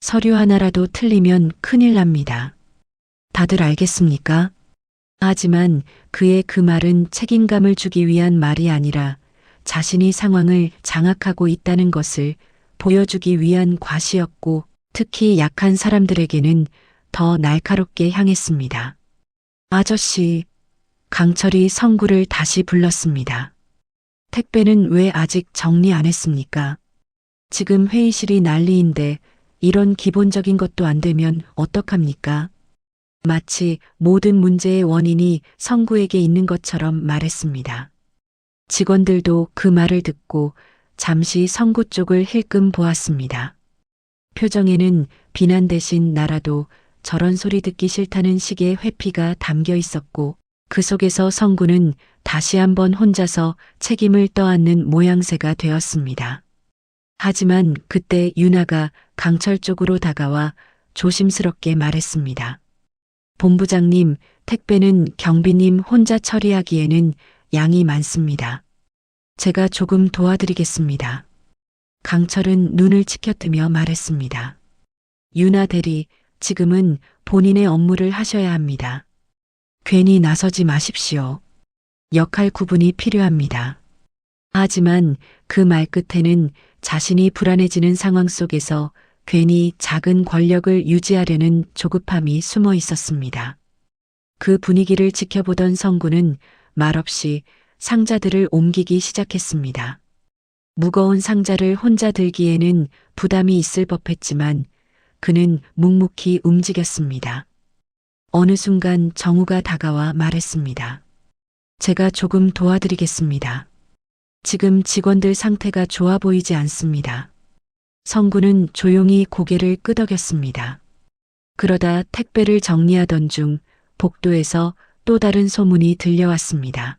서류 하나라도 틀리면 큰일 납니다. 다들 알겠습니까? 하지만 그의 그 말은 책임감을 주기 위한 말이 아니라 자신이 상황을 장악하고 있다는 것을 보여주기 위한 과시였고, 특히 약한 사람들에게는 더 날카롭게 향했습니다. 아저씨, 강철이 성구를 다시 불렀습니다. 택배는 왜 아직 정리 안 했습니까? 지금 회의실이 난리인데 이런 기본적인 것도 안 되면 어떡합니까? 마치 모든 문제의 원인이 성구에게 있는 것처럼 말했습니다. 직원들도 그 말을 듣고 잠시 성구 쪽을 힐끔 보았습니다. 표정에는 비난 대신 나라도 저런 소리 듣기 싫다는 식의 회피가 담겨 있었고, 그 속에서 성구는 다시 한번 혼자서 책임을 떠안는 모양새가 되었습니다. 하지만 그때 윤아가 강철 쪽으로 다가와 조심스럽게 말했습니다. 본부장님, 택배는 경비님 혼자 처리하기에는 양이 많습니다. 제가 조금 도와드리겠습니다. 강철은 눈을 치켜뜨며 말했습니다. 윤아 대리, 지금은 본인의 업무를 하셔야 합니다. 괜히 나서지 마십시오. 역할 구분이 필요합니다. 하지만 그 말 끝에는 자신이 불안해지는 상황 속에서 괜히 작은 권력을 유지하려는 조급함이 숨어 있었습니다. 그 분위기를 지켜보던 성구는 말없이 상자들을 옮기기 시작했습니다. 무거운 상자를 혼자 들기에는 부담이 있을 법했지만 그는 묵묵히 움직였습니다. 어느 순간 정우가 다가와 말했습니다. 제가 조금 도와드리겠습니다. 지금 직원들 상태가 좋아 보이지 않습니다. 성구는 조용히 고개를 끄덕였습니다. 그러다 택배를 정리하던 중 복도에서 또 다른 소문이 들려왔습니다.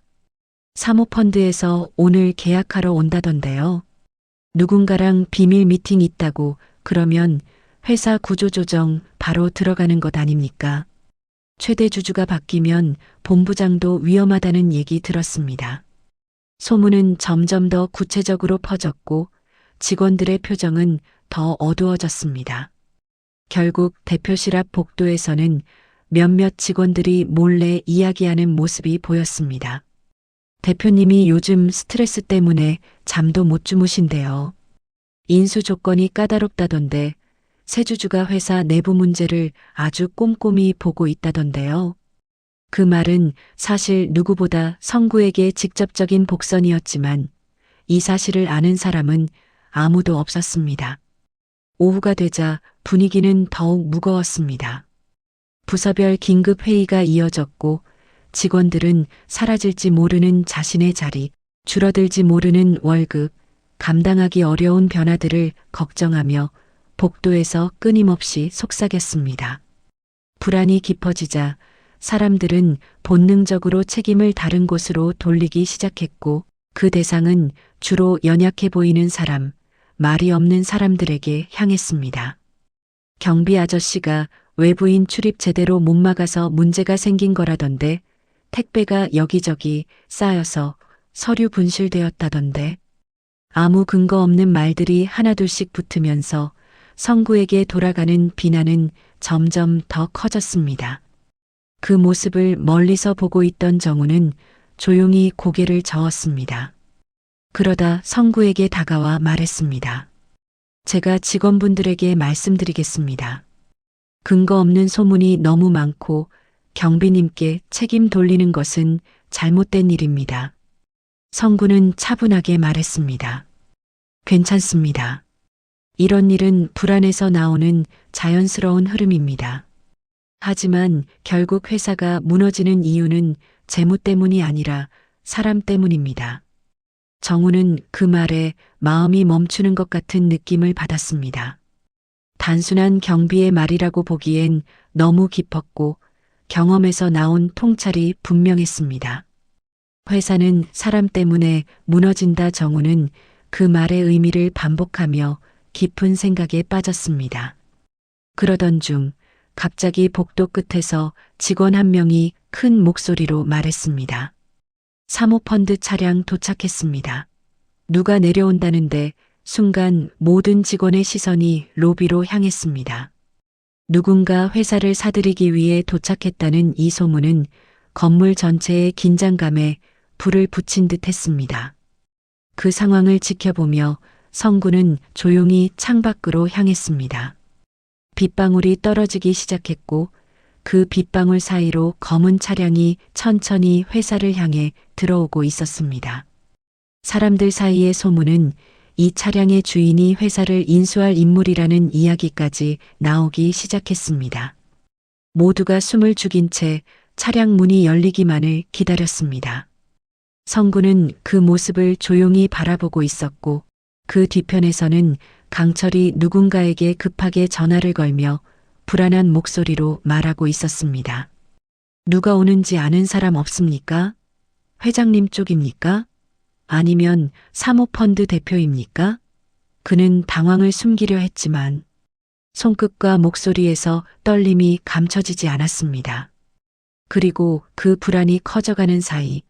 사모펀드에서 오늘 계약하러 온다던데요. 누군가랑 비밀 미팅 있다고. 그러면 회사 구조조정 바로 들어가는 것 아닙니까? 최대 주주가 바뀌면 본부장도 위험하다는 얘기 들었습니다. 소문은 점점 더 구체적으로 퍼졌고 직원들의 표정은 더 어두워졌습니다. 결국 대표실 앞 복도에서는 몇몇 직원들이 몰래 이야기하는 모습이 보였습니다. 대표님이 요즘 스트레스 때문에 잠도 못 주무신대요. 인수 조건이 까다롭다던데 새 주주가 회사 내부 문제를 아주 꼼꼼히 보고 있다던데요. 그 말은 사실 누구보다 성구에게 직접적인 복선이었지만 이 사실을 아는 사람은 아무도 없었습니다. 오후가 되자 분위기는 더욱 무거웠습니다. 부서별 긴급 회의가 이어졌고 직원들은 사라질지 모르는 자신의 자리, 줄어들지 모르는 월급, 감당하기 어려운 변화들을 걱정하며 복도에서 끊임없이 속삭였습니다. 불안이 깊어지자 사람들은 본능적으로 책임을 다른 곳으로 돌리기 시작했고 그 대상은 주로 연약해 보이는 사람, 말이 없는 사람들에게 향했습니다. 경비 아저씨가 외부인 출입 제대로 못 막아서 문제가 생긴 거라던데 택배가 여기저기 쌓여서 서류 분실되었다던데 아무 근거 없는 말들이 하나둘씩 붙으면서 성구에게 돌아가는 비난은 점점 더 커졌습니다. 그 모습을 멀리서 보고 있던 정우는 조용히 고개를 저었습니다. 그러다 성구에게 다가와 말했습니다. 제가 직원분들에게 말씀드리겠습니다. 근거 없는 소문이 너무 많고 경비님께 책임 돌리는 것은 잘못된 일입니다. 성구는 차분하게 말했습니다. 괜찮습니다. 이런 일은 불안에서 나오는 자연스러운 흐름입니다. 하지만 결국 회사가 무너지는 이유는 재무 때문이 아니라 사람 때문입니다. 정우는 그 말에 마음이 멈추는 것 같은 느낌을 받았습니다. 단순한 경비의 말이라고 보기엔 너무 깊었고 경험에서 나온 통찰이 분명했습니다. 회사는 사람 때문에 무너진다. 정우는 그 말의 의미를 반복하며 깊은 생각에 빠졌습니다. 그러던 중 갑자기 복도 끝에서 직원 한 명이 큰 목소리로 말했습니다. 사모펀드 차량 도착했습니다. 누가 내려온다는데 순간 모든 직원의 시선이 로비로 향했습니다. 누군가 회사를 사들이기 위해 도착했다는 이 소문은 건물 전체의 긴장감에 불을 붙인 듯 했습니다. 그 상황을 지켜보며 성구는 조용히 창밖으로 향했습니다. 빗방울이 떨어지기 시작했고 그 빗방울 사이로 검은 차량이 천천히 회사를 향해 들어오고 있었습니다. 사람들 사이의 소문은 이 차량의 주인이 회사를 인수할 인물이라는 이야기까지 나오기 시작했습니다. 모두가 숨을 죽인 채 차량 문이 열리기만을 기다렸습니다. 성구는 그 모습을 조용히 바라보고 있었고 그 뒤편에서는 강철이 누군가에게 급하게 전화를 걸며 불안한 목소리로 말하고 있었습니다. 누가 오는지 아는 사람 없습니까? 회장님 쪽입니까? 아니면 사모펀드 대표입니까? 그는 당황을 숨기려 했지만 손끝과 목소리에서 떨림이 감춰지지 않았습니다. 그리고 그 불안이 커져가는 사이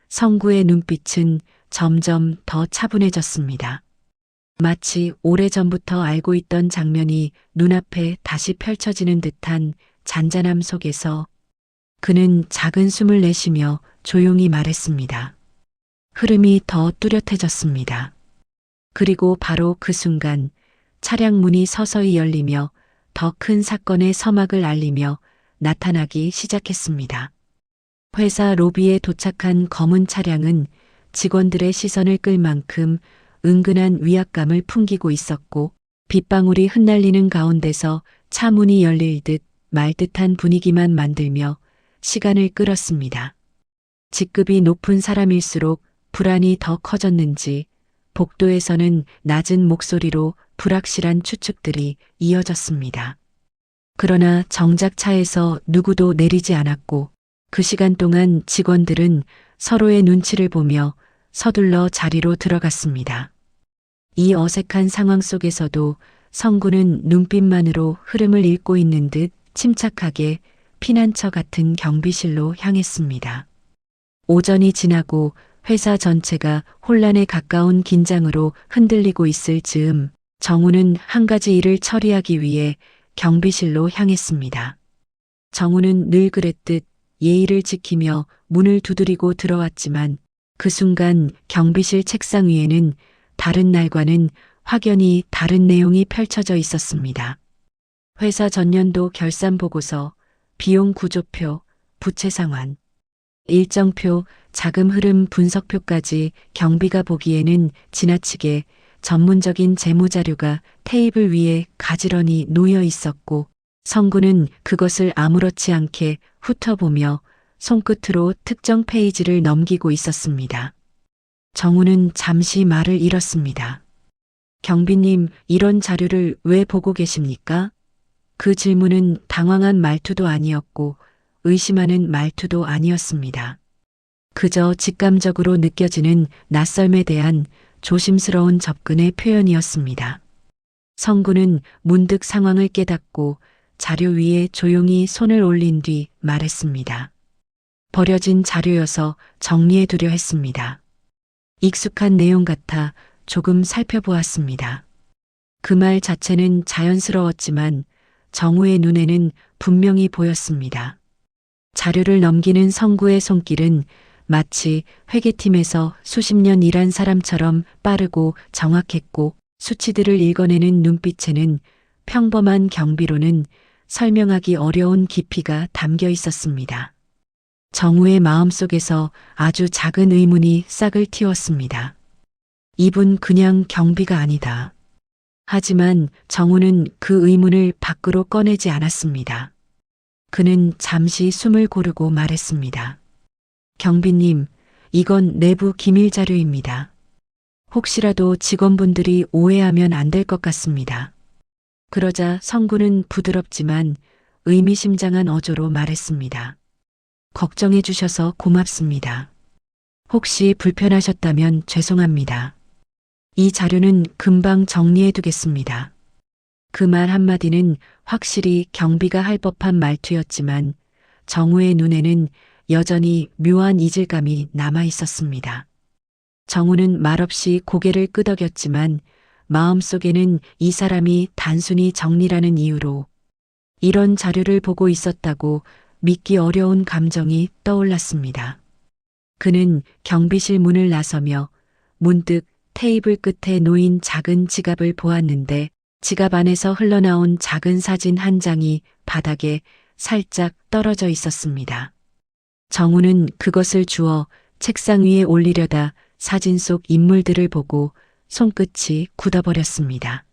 성구의 눈빛은 점점 더 차분해졌습니다. 마치 오래전부터 알고 있던 장면이 눈앞에 다시 펼쳐지는 듯한 잔잔함 속에서 그는 작은 숨을 내쉬며 조용히 말했습니다. 흐름이 더 뚜렷해졌습니다. 그리고 바로 그 순간 차량 문이 서서히 열리며 더 큰 사건의 서막을 알리며 나타나기 시작했습니다. 회사 로비에 도착한 검은 차량은 직원들의 시선을 끌 만큼 은근한 위압감을 풍기고 있었고 빗방울이 흩날리는 가운데서 차 문이 열릴 듯 말 듯한 분위기만 만들며 시간을 끌었습니다. 직급이 높은 사람일수록 불안이 더 커졌는지 복도에서는 낮은 목소리로 불확실한 추측들이 이어졌습니다. 그러나 정작 차에서 누구도 내리지 않았고 그 시간 동안 직원들은 서로의 눈치를 보며 서둘러 자리로 들어갔습니다. 이 어색한 상황 속에서도 성구는 눈빛만으로 흐름을 읽고 있는 듯 침착하게 피난처 같은 경비실로 향했습니다. 오전이 지나고 회사 전체가 혼란에 가까운 긴장으로 흔들리고 있을 즈음 정우는 한 가지 일을 처리하기 위해 경비실로 향했습니다. 정우는 늘 그랬듯 예의를 지키며 문을 두드리고 들어왔지만 그 순간 경비실 책상 위에는 다른 날과는 확연히 다른 내용이 펼쳐져 있었습니다. 회사 전년도 결산 보고서, 비용 구조표, 부채 상환, 일정표, 자금 흐름 분석표까지 경비가 보기에는 지나치게 전문적인 재무자료가 테이블 위에 가지런히 놓여 있었고 성구는 그것을 아무렇지 않게 훑어보며 손끝으로 특정 페이지를 넘기고 있었습니다. 정우는 잠시 말을 잃었습니다. 경비님, 이런 자료를 왜 보고 계십니까? 그 질문은 당황한 말투도 아니었고 의심하는 말투도 아니었습니다. 그저 직감적으로 느껴지는 낯설음에 대한 조심스러운 접근의 표현이었습니다. 성구는 문득 상황을 깨닫고 자료 위에 조용히 손을 올린 뒤 말했습니다. 버려진 자료여서 정리해두려 했습니다. 익숙한 내용 같아 조금 살펴보았습니다. 그 말 자체는 자연스러웠지만 정우의 눈에는 분명히 보였습니다. 자료를 넘기는 성구의 손길은 마치 회계팀에서 수십 년 일한 사람처럼 빠르고 정확했고, 수치들을 읽어내는 눈빛에는 평범한 경비로는 설명하기 어려운 깊이가 담겨 있었습니다. 정우의 마음속에서 아주 작은 의문이 싹을 틔웠습니다. 이분 그냥 경비가 아니다. 하지만 정우는 그 의문을 밖으로 꺼내지 않았습니다. 그는 잠시 숨을 고르고 말했습니다. 경비님, 이건 내부 기밀 자료입니다. 혹시라도 직원분들이 오해하면 안 될 것 같습니다. 그러자 성구는 부드럽지만 의미심장한 어조로 말했습니다. 걱정해 주셔서 고맙습니다. 혹시 불편하셨다면 죄송합니다. 이 자료는 금방 정리해 두겠습니다. 그 말 한마디는 확실히 경비가 할 법한 말투였지만 정우의 눈에는 여전히 묘한 이질감이 남아 있었습니다. 정우는 말없이 고개를 끄덕였지만 마음속에는 이 사람이 단순히 정리라는 이유로 이런 자료를 보고 있었다고 믿기 어려운 감정이 떠올랐습니다. 그는 경비실 문을 나서며 문득 테이블 끝에 놓인 작은 지갑을 보았는데, 지갑 안에서 흘러나온 작은 사진 한 장이 바닥에 살짝 떨어져 있었습니다. 정우는 그것을 주워 책상 위에 올리려다 사진 속 인물들을 보고 손끝이 굳어버렸습니다.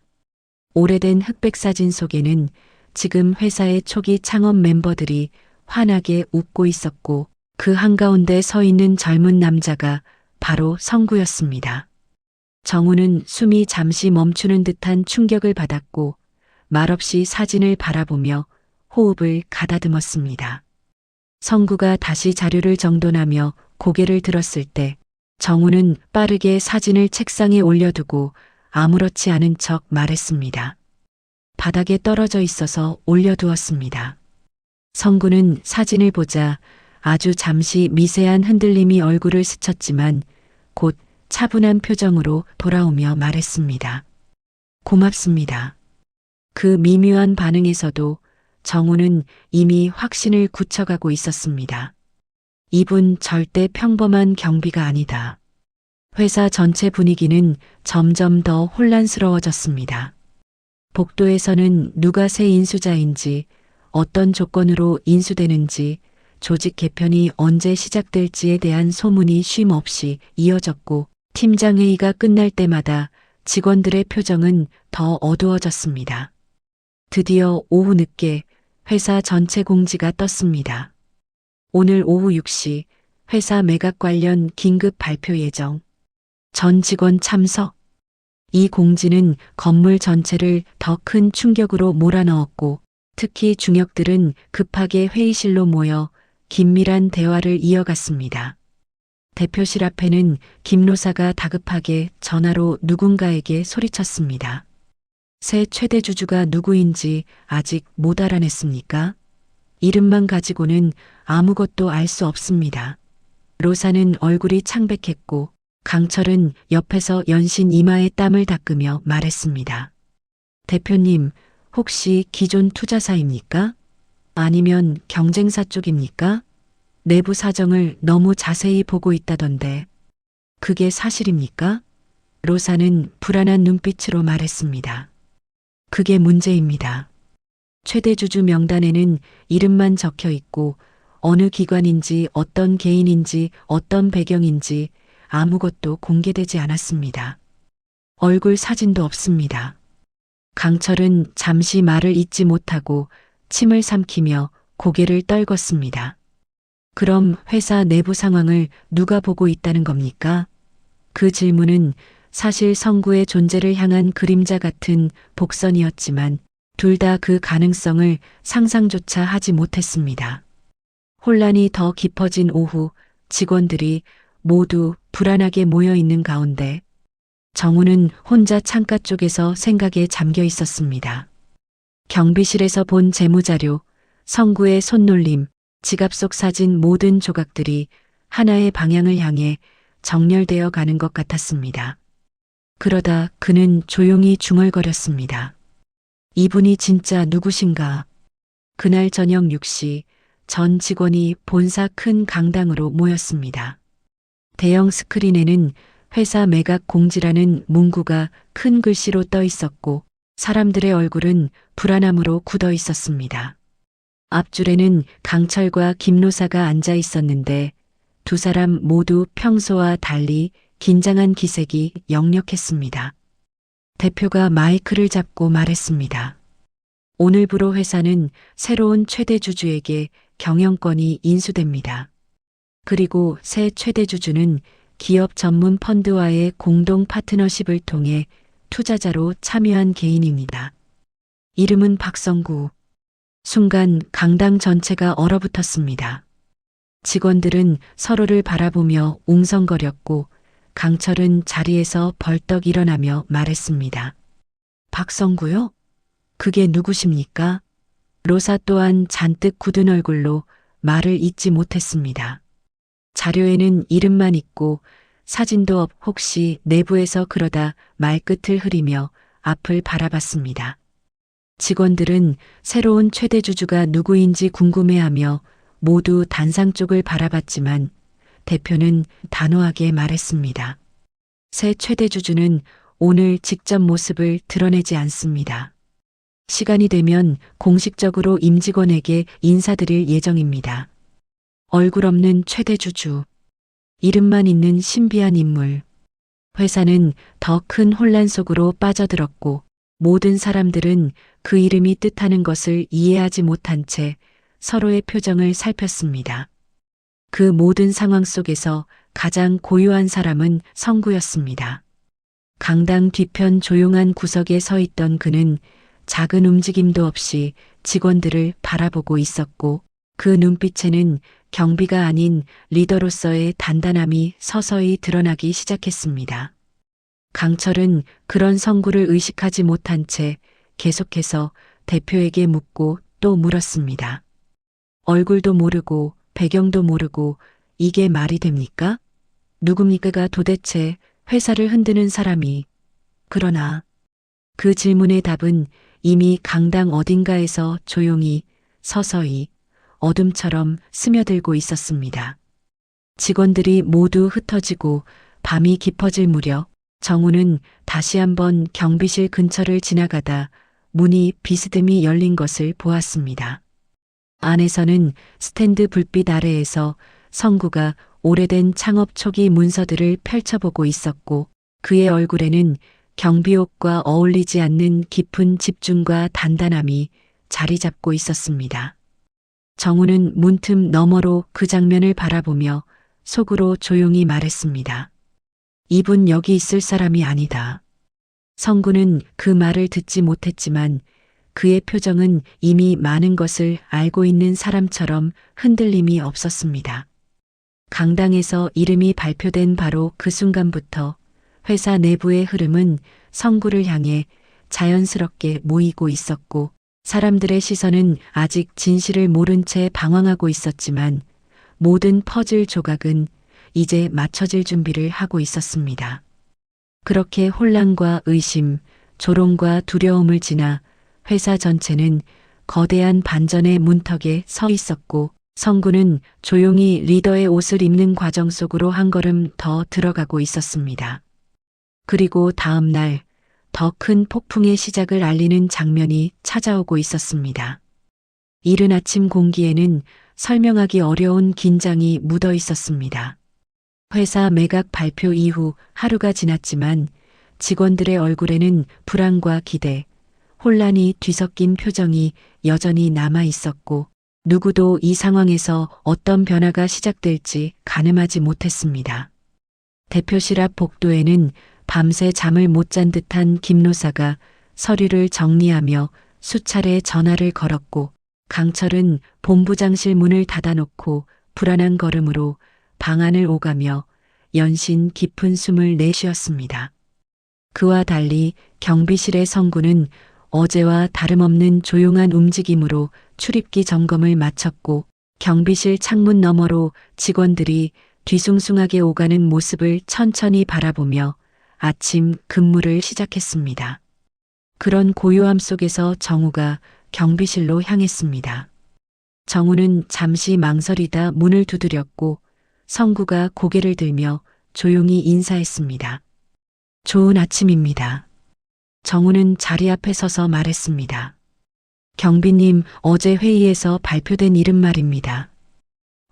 오래된 흑백 사진 속에는 지금 회사의 초기 창업 멤버들이 환하게 웃고 있었고, 그 한가운데 서 있는 젊은 남자가 바로 성구였습니다. 정우는 숨이 잠시 멈추는 듯한 충격을 받았고 말없이 사진을 바라보며 호흡을 가다듬었습니다. 성구가 다시 자료를 정돈하며 고개를 들었을 때 정우는 빠르게 사진을 책상에 올려두고 아무렇지 않은 척 말했습니다. 바닥에 떨어져 있어서 올려두었습니다. 성구는 사진을 보자 아주 잠시 미세한 흔들림이 얼굴을 스쳤지만 곧 차분한 표정으로 돌아오며 말했습니다. 고맙습니다. 그 미묘한 반응에서도 정우는 이미 확신을 굳혀가고 있었습니다. 이분 절대 평범한 경비가 아니다. 회사 전체 분위기는 점점 더 혼란스러워졌습니다. 복도에서는 누가 새 인수자인지, 어떤 조건으로 인수되는지, 조직 개편이 언제 시작될지에 대한 소문이 쉼 없이 이어졌고, 팀장회의가 끝날 때마다 직원들의 표정은 더 어두워졌습니다. 드디어 오후 늦게 회사 전체 공지가 떴습니다. 오늘 오후 6시 회사 매각 관련 긴급 발표 예정. 전 직원 참석. 이 공지는 건물 전체를 더 큰 충격으로 몰아넣었고, 특히 중역들은 급하게 회의실로 모여 긴밀한 대화를 이어갔습니다. 대표실 앞에는 김노사가 다급하게 전화로 누군가에게 소리쳤습니다. 새 최대 주주가 누구인지 아직 못 알아냈습니까? 이름만 가지고는 아무것도 알 수 없습니다. 로사는 얼굴이 창백했고 강철은 옆에서 연신 이마에 땀을 닦으며 말했습니다. 대표님, 혹시 기존 투자사입니까? 아니면 경쟁사 쪽입니까? 내부 사정을 너무 자세히 보고 있다던데 그게 사실입니까? 로사는 불안한 눈빛으로 말했습니다. 그게 문제입니다. 최대 주주 명단에는 이름만 적혀 있고 어느 기관인지 어떤 개인인지 어떤 배경인지 아무것도 공개되지 않았습니다. 얼굴 사진도 없습니다. 강철은 잠시 말을 잇지 못하고 침을 삼키며 고개를 떨궜습니다. 그럼 회사 내부 상황을 누가 보고 있다는 겁니까? 그 질문은 사실 성구의 존재를 향한 그림자 같은 복선이었지만 둘 다 그 가능성을 상상조차 하지 못했습니다. 혼란이 더 깊어진 오후 직원들이 모두 불안하게 모여 있는 가운데 정우는 혼자 창가 쪽에서 생각에 잠겨 있었습니다. 경비실에서 본 재무자료, 성구의 손놀림, 지갑 속 사진 모든 조각들이 하나의 방향을 향해 정렬되어 가는 것 같았습니다. 그러다 그는 조용히 중얼거렸습니다. 이분이 진짜 누구신가? 그날 저녁 6시 전 직원이 본사 큰 강당으로 모였습니다. 대형 스크린에는 회사 매각 공지라는 문구가 큰 글씨로 떠 있었고 사람들의 얼굴은 불안함으로 굳어 있었습니다. 앞줄에는 강철과 김노사가 앉아 있었는데 두 사람 모두 평소와 달리 긴장한 기색이 역력했습니다. 대표가 마이크를 잡고 말했습니다. 오늘부로 회사는 새로운 최대 주주에게 경영권이 인수됩니다. 그리고 새 최대 주주는 기업 전문 펀드와의 공동 파트너십을 통해 투자자로 참여한 개인입니다. 이름은 박성구. 순간 강당 전체가 얼어붙었습니다. 직원들은 서로를 바라보며 웅성거렸고 강철은 자리에서 벌떡 일어나며 말했습니다. 박성구요? 그게 누구십니까? 로사 또한 잔뜩 굳은 얼굴로 말을 잇지 못했습니다. 자료에는 이름만 있고 사진도 없. 혹시 내부에서 그러다 말끝을 흐리며 앞을 바라봤습니다. 직원들은 새로운 최대 주주가 누구인지 궁금해하며 모두 단상 쪽을 바라봤지만 대표는 단호하게 말했습니다. 새 최대 주주는 오늘 직접 모습을 드러내지 않습니다. 시간이 되면 공식적으로 임직원에게 인사드릴 예정입니다. 얼굴 없는 최대 주주. 이름만 있는 신비한 인물. 회사는 더 큰 혼란 속으로 빠져들었고 모든 사람들은 그 이름이 뜻하는 것을 이해하지 못한 채 서로의 표정을 살폈습니다. 그 모든 상황 속에서 가장 고요한 사람은 성구였습니다. 강당 뒤편 조용한 구석에 서 있던 그는 작은 움직임도 없이 직원들을 바라보고 있었고 그 눈빛에는 경비가 아닌 리더로서의 단단함이 서서히 드러나기 시작했습니다. 강철은 그런 성구를 의식하지 못한 채 계속해서 대표에게 묻고 또 물었습니다. 얼굴도 모르고 배경도 모르고 이게 말이 됩니까? 누굽니까가 도대체 회사를 흔드는 사람이. 그러나 그 질문의 답은 이미 강당 어딘가에서 조용히 서서히 어둠처럼 스며들고 있었습니다. 직원들이 모두 흩어지고 밤이 깊어질 무렵 정우는 다시 한번 경비실 근처를 지나가다 문이 비스듬히 열린 것을 보았습니다. 안에서는 스탠드 불빛 아래에서 성구가 오래된 창업 초기 문서들을 펼쳐보고 있었고 그의 얼굴에는 경비옥과 어울리지 않는 깊은 집중과 단단함이 자리 잡고 있었습니다. 정우는 문틈 너머로 그 장면을 바라보며 속으로 조용히 말했습니다. 이분 여기 있을 사람이 아니다. 성구는 그 말을 듣지 못했지만 그의 표정은 이미 많은 것을 알고 있는 사람처럼 흔들림이 없었습니다. 강당에서 이름이 발표된 바로 그 순간부터 회사 내부의 흐름은 성구를 향해 자연스럽게 모이고 있었고 사람들의 시선은 아직 진실을 모른 채 방황하고 있었지만 모든 퍼즐 조각은 이제 맞춰질 준비를 하고 있었습니다. 그렇게 혼란과 의심, 조롱과 두려움을 지나 회사 전체는 거대한 반전의 문턱에 서 있었고 성구는 조용히 리더의 옷을 입는 과정 속으로 한 걸음 더 들어가고 있었습니다. 그리고 다음 날 더 큰 폭풍의 시작을 알리는 장면이 찾아오고 있었습니다. 이른 아침 공기에는 설명하기 어려운 긴장이 묻어 있었습니다. 회사 매각 발표 이후 하루가 지났지만 직원들의 얼굴에는 불안과 기대, 혼란이 뒤섞인 표정이 여전히 남아 있었고 누구도 이 상황에서 어떤 변화가 시작될지 가늠하지 못했습니다. 대표실 앞 복도에는 밤새 잠을 못 잔 듯한 김노사가 서류를 정리하며 수차례 전화를 걸었고 강철은 본부장실 문을 닫아놓고 불안한 걸음으로 방 안을 오가며 연신 깊은 숨을 내쉬었습니다. 그와 달리 경비실의 성구는 어제와 다름없는 조용한 움직임으로 출입기 점검을 마쳤고 경비실 창문 너머로 직원들이 뒤숭숭하게 오가는 모습을 천천히 바라보며 아침 근무를 시작했습니다. 그런 고요함 속에서 정우가 경비실로 향했습니다. 정우는 잠시 망설이다 문을 두드렸고 성구가 고개를 들며 조용히 인사했습니다. 좋은 아침입니다. 정우는 자리 앞에 서서 말했습니다. 경비님, 어제 회의에서 발표된 이름 말입니다.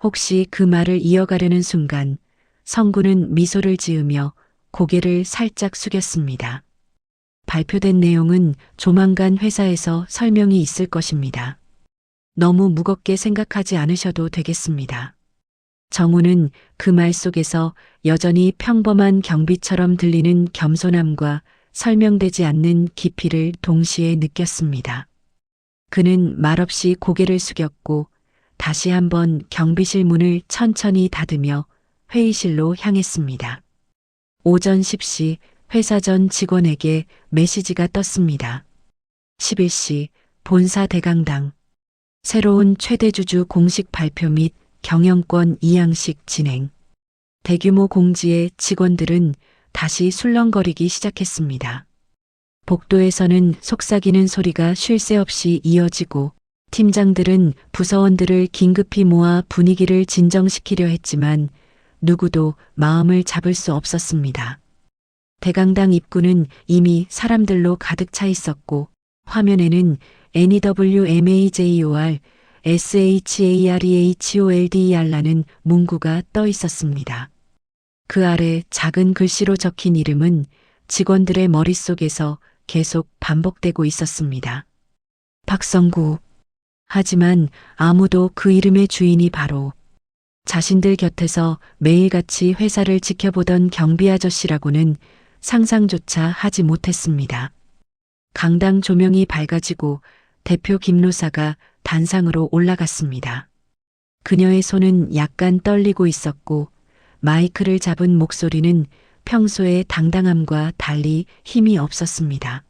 혹시 그 말을 이어가려는 순간 성구는 미소를 지으며 고개를 살짝 숙였습니다. 발표된 내용은 조만간 회사에서 설명이 있을 것입니다. 너무 무겁게 생각하지 않으셔도 되겠습니다. 정우는 그 말 속에서 여전히 평범한 경비처럼 들리는 겸손함과 설명되지 않는 깊이를 동시에 느꼈습니다. 그는 말없이 고개를 숙였고 다시 한번 경비실 문을 천천히 닫으며 회의실로 향했습니다. 오전 10시 회사 전 직원에게 메시지가 떴습니다. 11시 본사 대강당. 새로운 최대주주 공식 발표 및 경영권 이양식 진행. 대규모 공지에 직원들은 다시 술렁거리기 시작했습니다. 복도에서는 속삭이는 소리가 쉴 새 없이 이어지고 팀장들은 부서원들을 긴급히 모아 분위기를 진정시키려 했지만 누구도 마음을 잡을 수 없었습니다. 대강당 입구는 이미 사람들로 가득 차 있었고 화면에는 NEWMAJOR SHAREHOLDER라는 문구가 떠 있었습니다. 그 아래 작은 글씨로 적힌 이름은 직원들의 머릿속에서 계속 반복되고 있었습니다. 박성구. 하지만 아무도 그 이름의 주인이 바로 자신들 곁에서 매일같이 회사를 지켜보던 경비 아저씨라고는 상상조차 하지 못했습니다. 강당 조명이 밝아지고 대표 김노사가 단상으로 올라갔습니다. 그녀의 손은 약간 떨리고 있었고 마이크를 잡은 목소리는 평소의 당당함과 달리 힘이 없었습니다.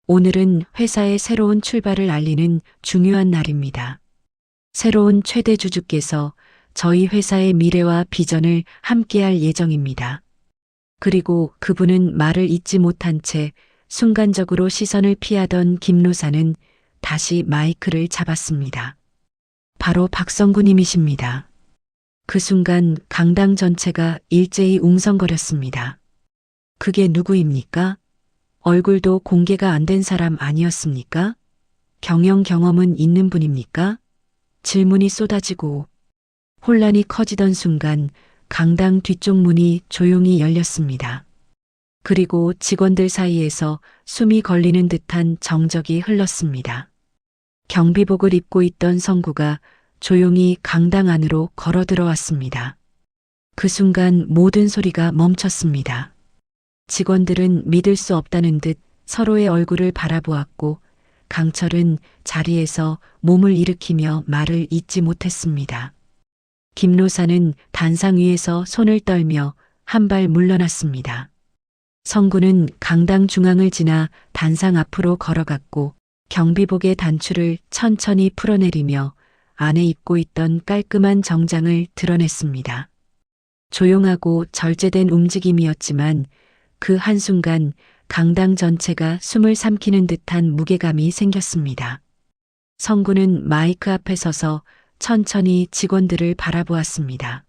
오늘은 회사의 새로운 출발을 알리는 중요한 날입니다. 새로운 최대 주주께서 저희 회사의 미래와 비전을 함께할 예정입니다. 그리고 그분은 말을 잇지 못한 채 순간적으로 시선을 피하던 김노사는 다시 마이크를 잡았습니다. 바로 박성구님이십니다. 그 순간 강당 전체가 일제히 웅성거렸습니다. 그게 누구입니까? 얼굴도 공개가 안 된 사람 아니었습니까? 경영 경험은 있는 분입니까? 질문이 쏟아지고 혼란이 커지던 순간 강당 뒤쪽 문이 조용히 열렸습니다. 그리고 직원들 사이에서 숨이 걸리는 듯한 정적이 흘렀습니다. 경비복을 입고 있던 성구가 조용히 강당 안으로 걸어 들어왔습니다. 그 순간 모든 소리가 멈췄습니다. 직원들은 믿을 수 없다는 듯 서로의 얼굴을 바라보았고 강철은 자리에서 몸을 일으키며 말을 잇지 못했습니다. 김노사는 단상 위에서 손을 떨며 한 발 물러났습니다. 성구는 강당 중앙을 지나 단상 앞으로 걸어갔고 경비복의 단추를 천천히 풀어내리며 안에 입고 있던 깔끔한 정장을 드러냈습니다. 조용하고 절제된 움직임이었지만 그 한순간 강당 전체가 숨을 삼키는 듯한 무게감이 생겼습니다. 성구는 마이크 앞에 서서 천천히 직원들을 바라보았습니다.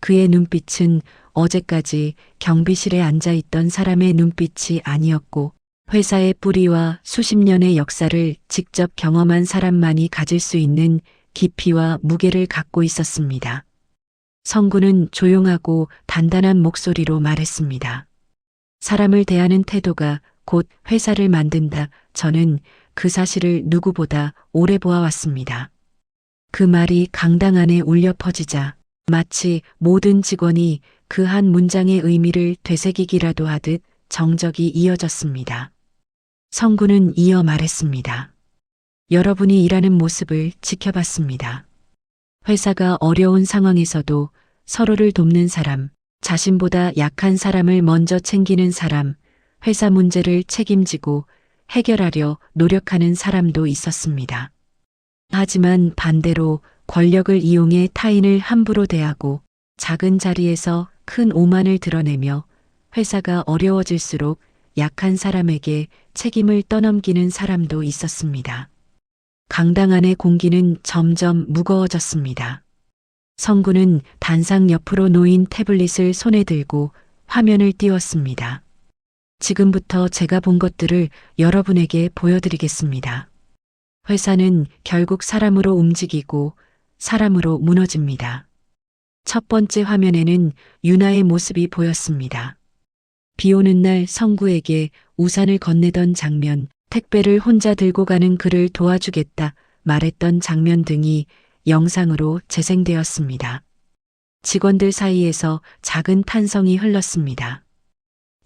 그의 눈빛은 어제까지 경비실에 앉아 있던 사람의 눈빛이 아니었고 회사의 뿌리와 수십 년의 역사를 직접 경험한 사람만이 가질 수 있는 깊이와 무게를 갖고 있었습니다. 성구는 조용하고 단단한 목소리로 말했습니다. 사람을 대하는 태도가 곧 회사를 만든다. 저는 그 사실을 누구보다 오래 보아왔습니다. 그 말이 강당 안에 울려 퍼지자 마치 모든 직원이 그 한 문장의 의미를 되새기기라도 하듯 정적이 이어졌습니다. 성구는 이어 말했습니다. 여러분이 일하는 모습을 지켜봤습니다. 회사가 어려운 상황에서도 서로를 돕는 사람, 자신보다 약한 사람을 먼저 챙기는 사람, 회사 문제를 책임지고 해결하려 노력하는 사람도 있었습니다. 하지만 반대로 권력을 이용해 타인을 함부로 대하고 작은 자리에서 큰 오만을 드러내며 회사가 어려워질수록 약한 사람에게 책임을 떠넘기는 사람도 있었습니다. 강당 안의 공기는 점점 무거워졌습니다. 성구는 단상 옆으로 놓인 태블릿을 손에 들고 화면을 띄웠습니다. 지금부터 제가 본 것들을 여러분에게 보여드리겠습니다. 회사는 결국 사람으로 움직이고 사람으로 무너집니다. 첫 번째 화면에는 유나의 모습이 보였습니다. 비 오는 날 성구에게 우산을 건네던 장면, 택배를 혼자 들고 가는 그를 도와주겠다 말했던 장면 등이 영상으로 재생되었습니다. 직원들 사이에서 작은 탄성이 흘렀습니다.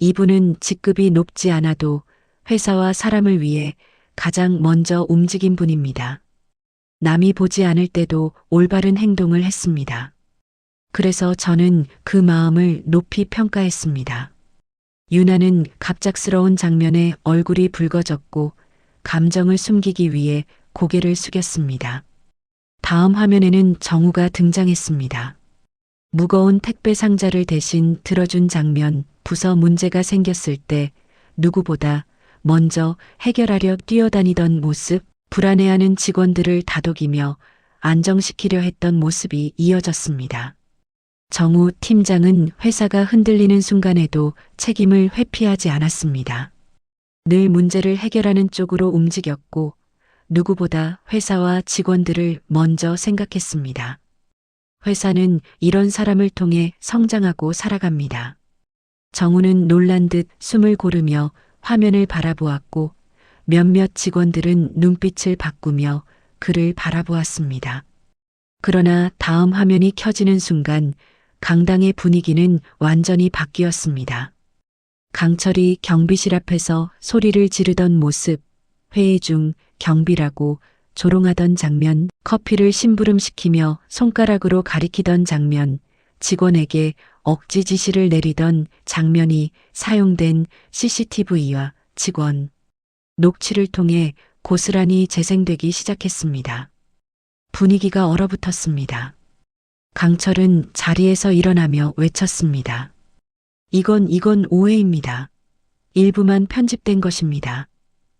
이분은 직급이 높지 않아도 회사와 사람을 위해 가장 먼저 움직인 분입니다. 남이 보지 않을 때도 올바른 행동을 했습니다. 그래서 저는 그 마음을 높이 평가했습니다. 유나는 갑작스러운 장면에 얼굴이 붉어졌고 감정을 숨기기 위해 고개를 숙였습니다. 다음 화면에는 정우가 등장했습니다. 무거운 택배 상자를 대신 들어준 장면, 부서 문제가 생겼을 때 누구보다 먼저 해결하려 뛰어다니던 모습, 불안해하는 직원들을 다독이며 안정시키려 했던 모습이 이어졌습니다. 정우 팀장은 회사가 흔들리는 순간에도 책임을 회피하지 않았습니다. 늘 문제를 해결하는 쪽으로 움직였고 누구보다 회사와 직원들을 먼저 생각했습니다. 회사는 이런 사람을 통해 성장하고 살아갑니다. 정우는 놀란 듯 숨을 고르며 화면을 바라보았고 몇몇 직원들은 눈빛을 바꾸며 그를 바라보았습니다. 그러나 다음 화면이 켜지는 순간 강당의 분위기는 완전히 바뀌었습니다. 강철이 경비실 앞에서 소리를 지르던 모습, 회의 중 경비라고 조롱하던 장면, 커피를 심부름시키며 손가락으로 가리키던 장면, 직원에게 억지 지시를 내리던 장면이 사용된 CCTV와 직원 녹취를 통해 고스란히 재생되기 시작했습니다. 분위기가 얼어붙었습니다. 강철은 자리에서 일어나며 외쳤습니다. 이건 오해입니다. 일부만 편집된 것입니다.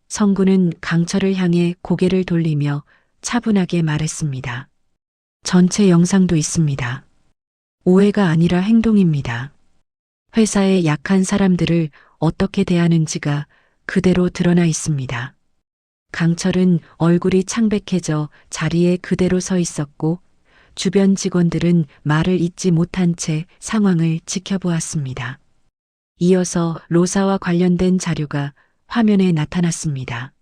성구는 강철을 향해 고개를 돌리며 차분하게 말했습니다. 전체 영상도 있습니다. 오해가 아니라 행동입니다. 회사의 약한 사람들을 어떻게 대하는지가 그대로 드러나 있습니다. 강철은 얼굴이 창백해져 자리에 그대로 서 있었고 주변 직원들은 말을 잇지 못한 채 상황을 지켜보았습니다. 이어서 로사와 관련된 자료가 화면에 나타났습니다.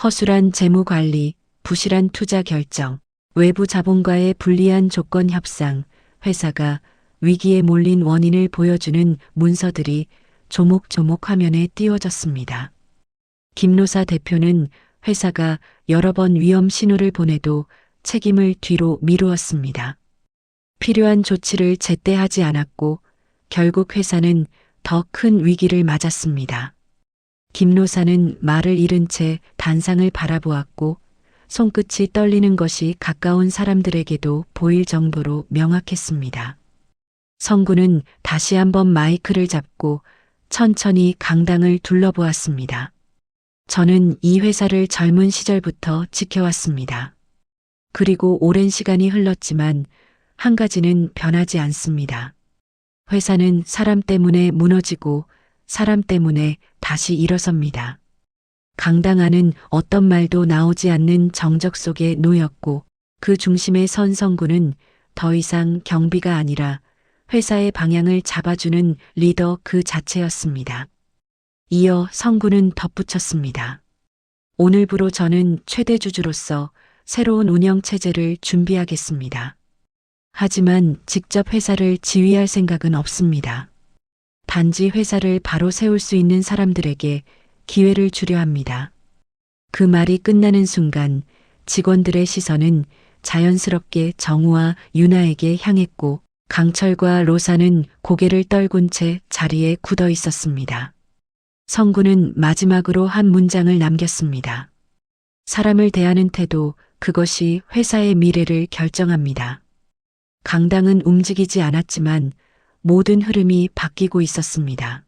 허술한 재무 관리, 부실한 투자 결정, 외부 자본과의 불리한 조건 협상, 회사가 위기에 몰린 원인을 보여주는 문서들이 조목조목 화면에 띄워졌습니다. 김로사 대표는 회사가 여러 번 위험 신호를 보내도 책임을 뒤로 미루었습니다. 필요한 조치를 제때 하지 않았고 결국 회사는 더 큰 위기를 맞았습니다. 김로사는 말을 잃은 채 단상을 바라보았고 손끝이 떨리는 것이 가까운 사람들에게도 보일 정도로 명확했습니다. 성구는 다시 한번 마이크를 잡고 천천히 강당을 둘러보았습니다. 저는 이 회사를 젊은 시절부터 지켜왔습니다. 그리고 오랜 시간이 흘렀지만 한 가지는 변하지 않습니다. 회사는 사람 때문에 무너지고 사람 때문에 다시 일어섭니다. 강당 안은 어떤 말도 나오지 않는 정적 속에 놓였고 그 중심에 선 성구는 더 이상 경비가 아니라 회사의 방향을 잡아주는 리더 그 자체였습니다. 이어 성구는 덧붙였습니다. 오늘부로 저는 최대 주주로서 새로운 운영 체제를 준비하겠습니다. 하지만 직접 회사를 지휘할 생각은 없습니다. 단지 회사를 바로 세울 수 있는 사람들에게 기회를 주려 합니다. 그 말이 끝나는 순간 직원들의 시선은 자연스럽게 정우와 유나에게 향했고 강철과 로사는 고개를 떨군 채 자리에 굳어 있었습니다. 성구는 마지막으로 한 문장을 남겼습니다. 사람을 대하는 태도, 그것이 회사의 미래를 결정합니다. 강당은 움직이지 않았지만 모든 흐름이 바뀌고 있었습니다.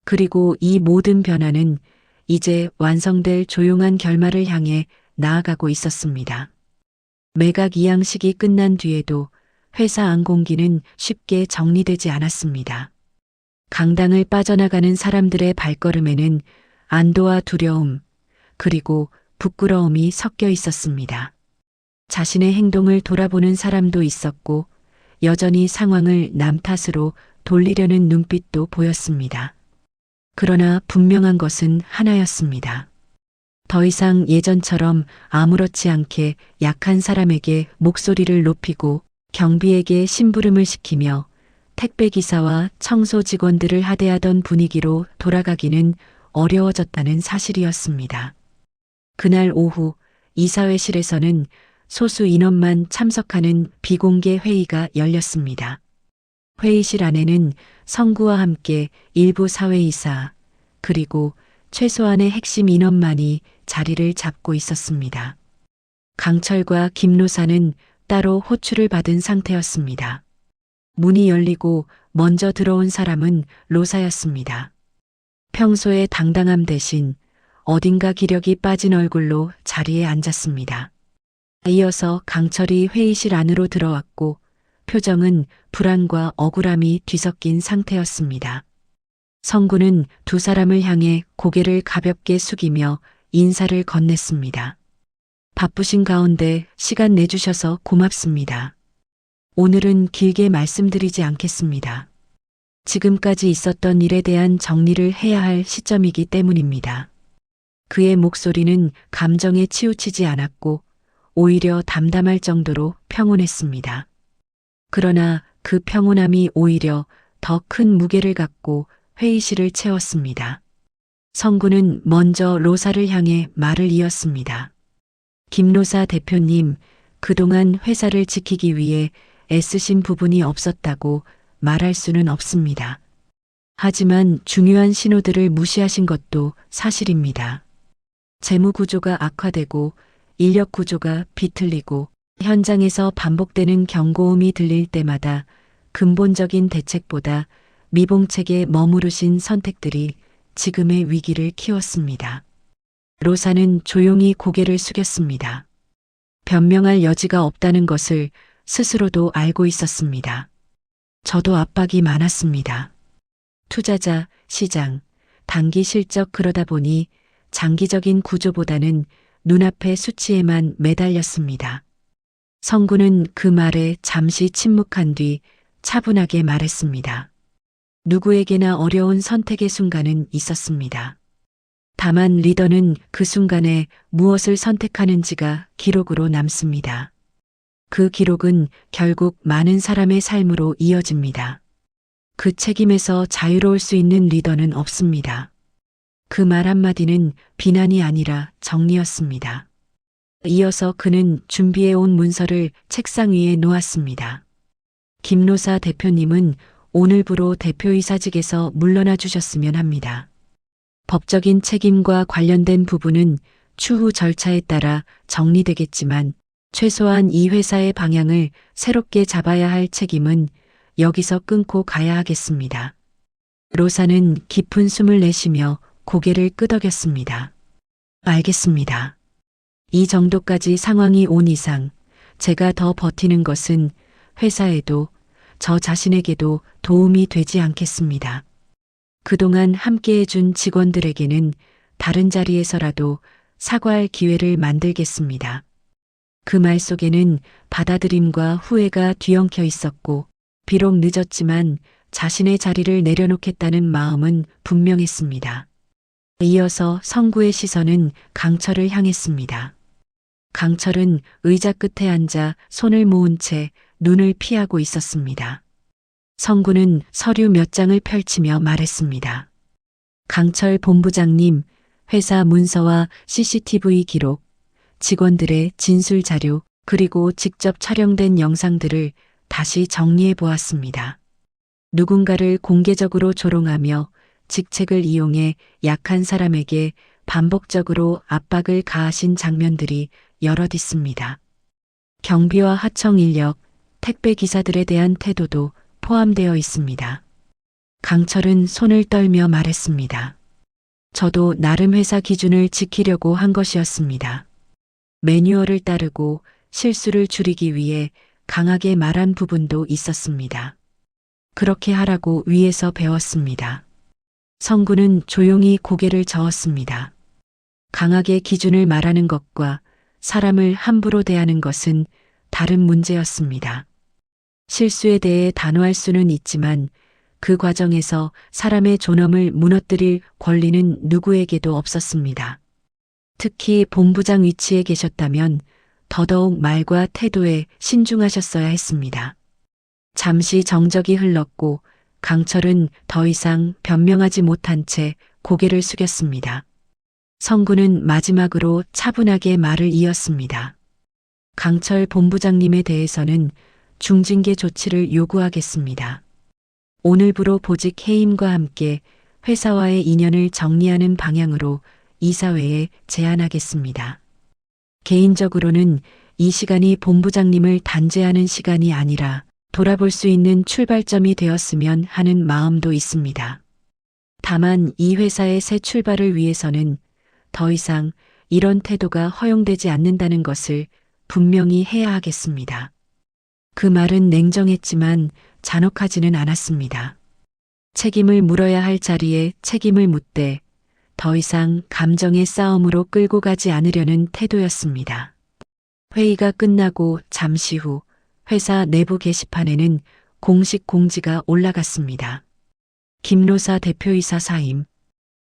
그리고 이 모든 변화는 이제 완성될 조용한 결말을 향해 나아가고 있었습니다. 매각 이양식이 끝난 뒤에도 회사 안 공기는 쉽게 정리되지 않았습니다. 강당을 빠져나가는 사람들의 발걸음에는 안도와 두려움, 그리고 부끄러움이 섞여 있었습니다. 자신의 행동을 돌아보는 사람도 있었고, 여전히 상황을 남 탓으로 돌리려는 눈빛도 보였습니다. 그러나 분명한 것은 하나였습니다. 더 이상 예전처럼 아무렇지 않게 약한 사람에게 목소리를 높이고 경비에게 심부름을 시키며 택배기사와 청소 직원들을 하대하던 분위기로 돌아가기는 어려워졌다는 사실이었습니다. 그날 오후 이사회실에서는 소수 인원만 참석하는 비공개 회의가 열렸습니다. 회의실 안에는 성구와 함께 일부 사회이사, 그리고 최소한의 핵심 인원만이 자리를 잡고 있었습니다. 강철과 김노사는 따로 호출을 받은 상태였습니다. 문이 열리고 먼저 들어온 사람은 로사였습니다. 평소의 당당함 대신 어딘가 기력이 빠진 얼굴로 자리에 앉았습니다. 이어서 강철이 회의실 안으로 들어왔고 표정은 불안과 억울함이 뒤섞인 상태였습니다. 성구는 두 사람을 향해 고개를 가볍게 숙이며 인사를 건넸습니다. 바쁘신 가운데 시간 내주셔서 고맙습니다. 오늘은 길게 말씀드리지 않겠습니다. 지금까지 있었던 일에 대한 정리를 해야 할 시점이기 때문입니다. 그의 목소리는 감정에 치우치지 않았고 오히려 담담할 정도로 평온했습니다. 그러나 그 평온함이 오히려 더 큰 무게를 갖고 회의실을 채웠습니다. 성구는 먼저 로사를 향해 말을 이었습니다. 김로사 대표님, 그동안 회사를 지키기 위해 애쓰신 부분이 없었다고 말할 수는 없습니다. 하지만 중요한 신호들을 무시하신 것도 사실입니다. 재무 구조가 악화되고 인력 구조가 비틀리고 현장에서 반복되는 경고음이 들릴 때마다 근본적인 대책보다 미봉책에 머무르신 선택들이 지금의 위기를 키웠습니다. 로사는 조용히 고개를 숙였습니다. 변명할 여지가 없다는 것을 스스로도 알고 있었습니다. 저도 압박이 많았습니다. 투자자, 시장, 단기 실적 그러다 보니 장기적인 구조보다는 눈앞의 수치에만 매달렸습니다. 성구는 그 말에 잠시 침묵한 뒤 차분하게 말했습니다. 누구에게나 어려운 선택의 순간은 있었습니다. 다만 리더는 그 순간에 무엇을 선택하는지가 기록으로 남습니다. 그 기록은 결국 많은 사람의 삶으로 이어집니다. 그 책임에서 자유로울 수 있는 리더는 없습니다. 그 말 한마디는 비난이 아니라 정리였습니다. 이어서 그는 준비해온 문서를 책상 위에 놓았습니다. 김노사 대표님은 오늘부로 대표이사직에서 물러나 주셨으면 합니다. 법적인 책임과 관련된 부분은 추후 절차에 따라 정리되겠지만 최소한 이 회사의 방향을 새롭게 잡아야 할 책임은 여기서 끊고 가야 하겠습니다. 로사는 깊은 숨을 내쉬며 고개를 끄덕였습니다. 알겠습니다. 이 정도까지 상황이 온 이상 제가 더 버티는 것은 회사에도 저 자신에게도 도움이 되지 않겠습니다. 그동안 함께해준 직원들에게는 다른 자리에서라도 사과할 기회를 만들겠습니다. 그 말 속에는 받아들임과 후회가 뒤엉켜 있었고 비록 늦었지만 자신의 자리를 내려놓겠다는 마음은 분명했습니다. 이어서 성구의 시선은 강철을 향했습니다. 강철은 의자 끝에 앉아 손을 모은 채 눈을 피하고 있었습니다. 성구는 서류 몇 장을 펼치며 말했습니다. 강철 본부장님, 회사 문서와 CCTV 기록, 직원들의 진술 자료, 그리고 직접 촬영된 영상들을 다시 정리해 보았습니다. 누군가를 공개적으로 조롱하며 직책을 이용해 약한 사람에게 반복적으로 압박을 가하신 장면들이 여럿 있습니다. 경비와 하청 인력, 택배 기사들에 대한 태도도 포함되어 있습니다. 강철은 손을 떨며 말했습니다. 저도 나름 회사 기준을 지키려고 한 것이었습니다. 매뉴얼을 따르고 실수를 줄이기 위해 강하게 말한 부분도 있었습니다. 그렇게 하라고 위에서 배웠습니다. 성군은 조용히 고개를 저었습니다. 강하게 기준을 말하는 것과 사람을 함부로 대하는 것은 다른 문제였습니다. 실수에 대해 단호할 수는 있지만 그 과정에서 사람의 존엄을 무너뜨릴 권리는 누구에게도 없었습니다. 특히 본부장 위치에 계셨다면 더더욱 말과 태도에 신중하셨어야 했습니다. 잠시 정적이 흘렀고 강철은 더 이상 변명하지 못한 채 고개를 숙였습니다. 성군은 마지막으로 차분하게 말을 이었습니다. 강철 본부장님에 대해서는 중징계 조치를 요구하겠습니다. 오늘부로 보직 해임과 함께 회사와의 인연을 정리하는 방향으로 이사회에 제안하겠습니다. 개인적으로는 이 시간이 본부장님을 단죄하는 시간이 아니라 돌아볼 수 있는 출발점이 되었으면 하는 마음도 있습니다. 다만 이 회사의 새 출발을 위해서는 더 이상 이런 태도가 허용되지 않는다는 것을 분명히 해야 하겠습니다. 그 말은 냉정했지만 잔혹하지는 않았습니다. 책임을 물어야 할 자리에 책임을 묻되 더 이상 감정의 싸움으로 끌고 가지 않으려는 태도였습니다. 회의가 끝나고 잠시 후 회사 내부 게시판에는 공식 공지가 올라갔습니다. 김로사 대표이사 사임,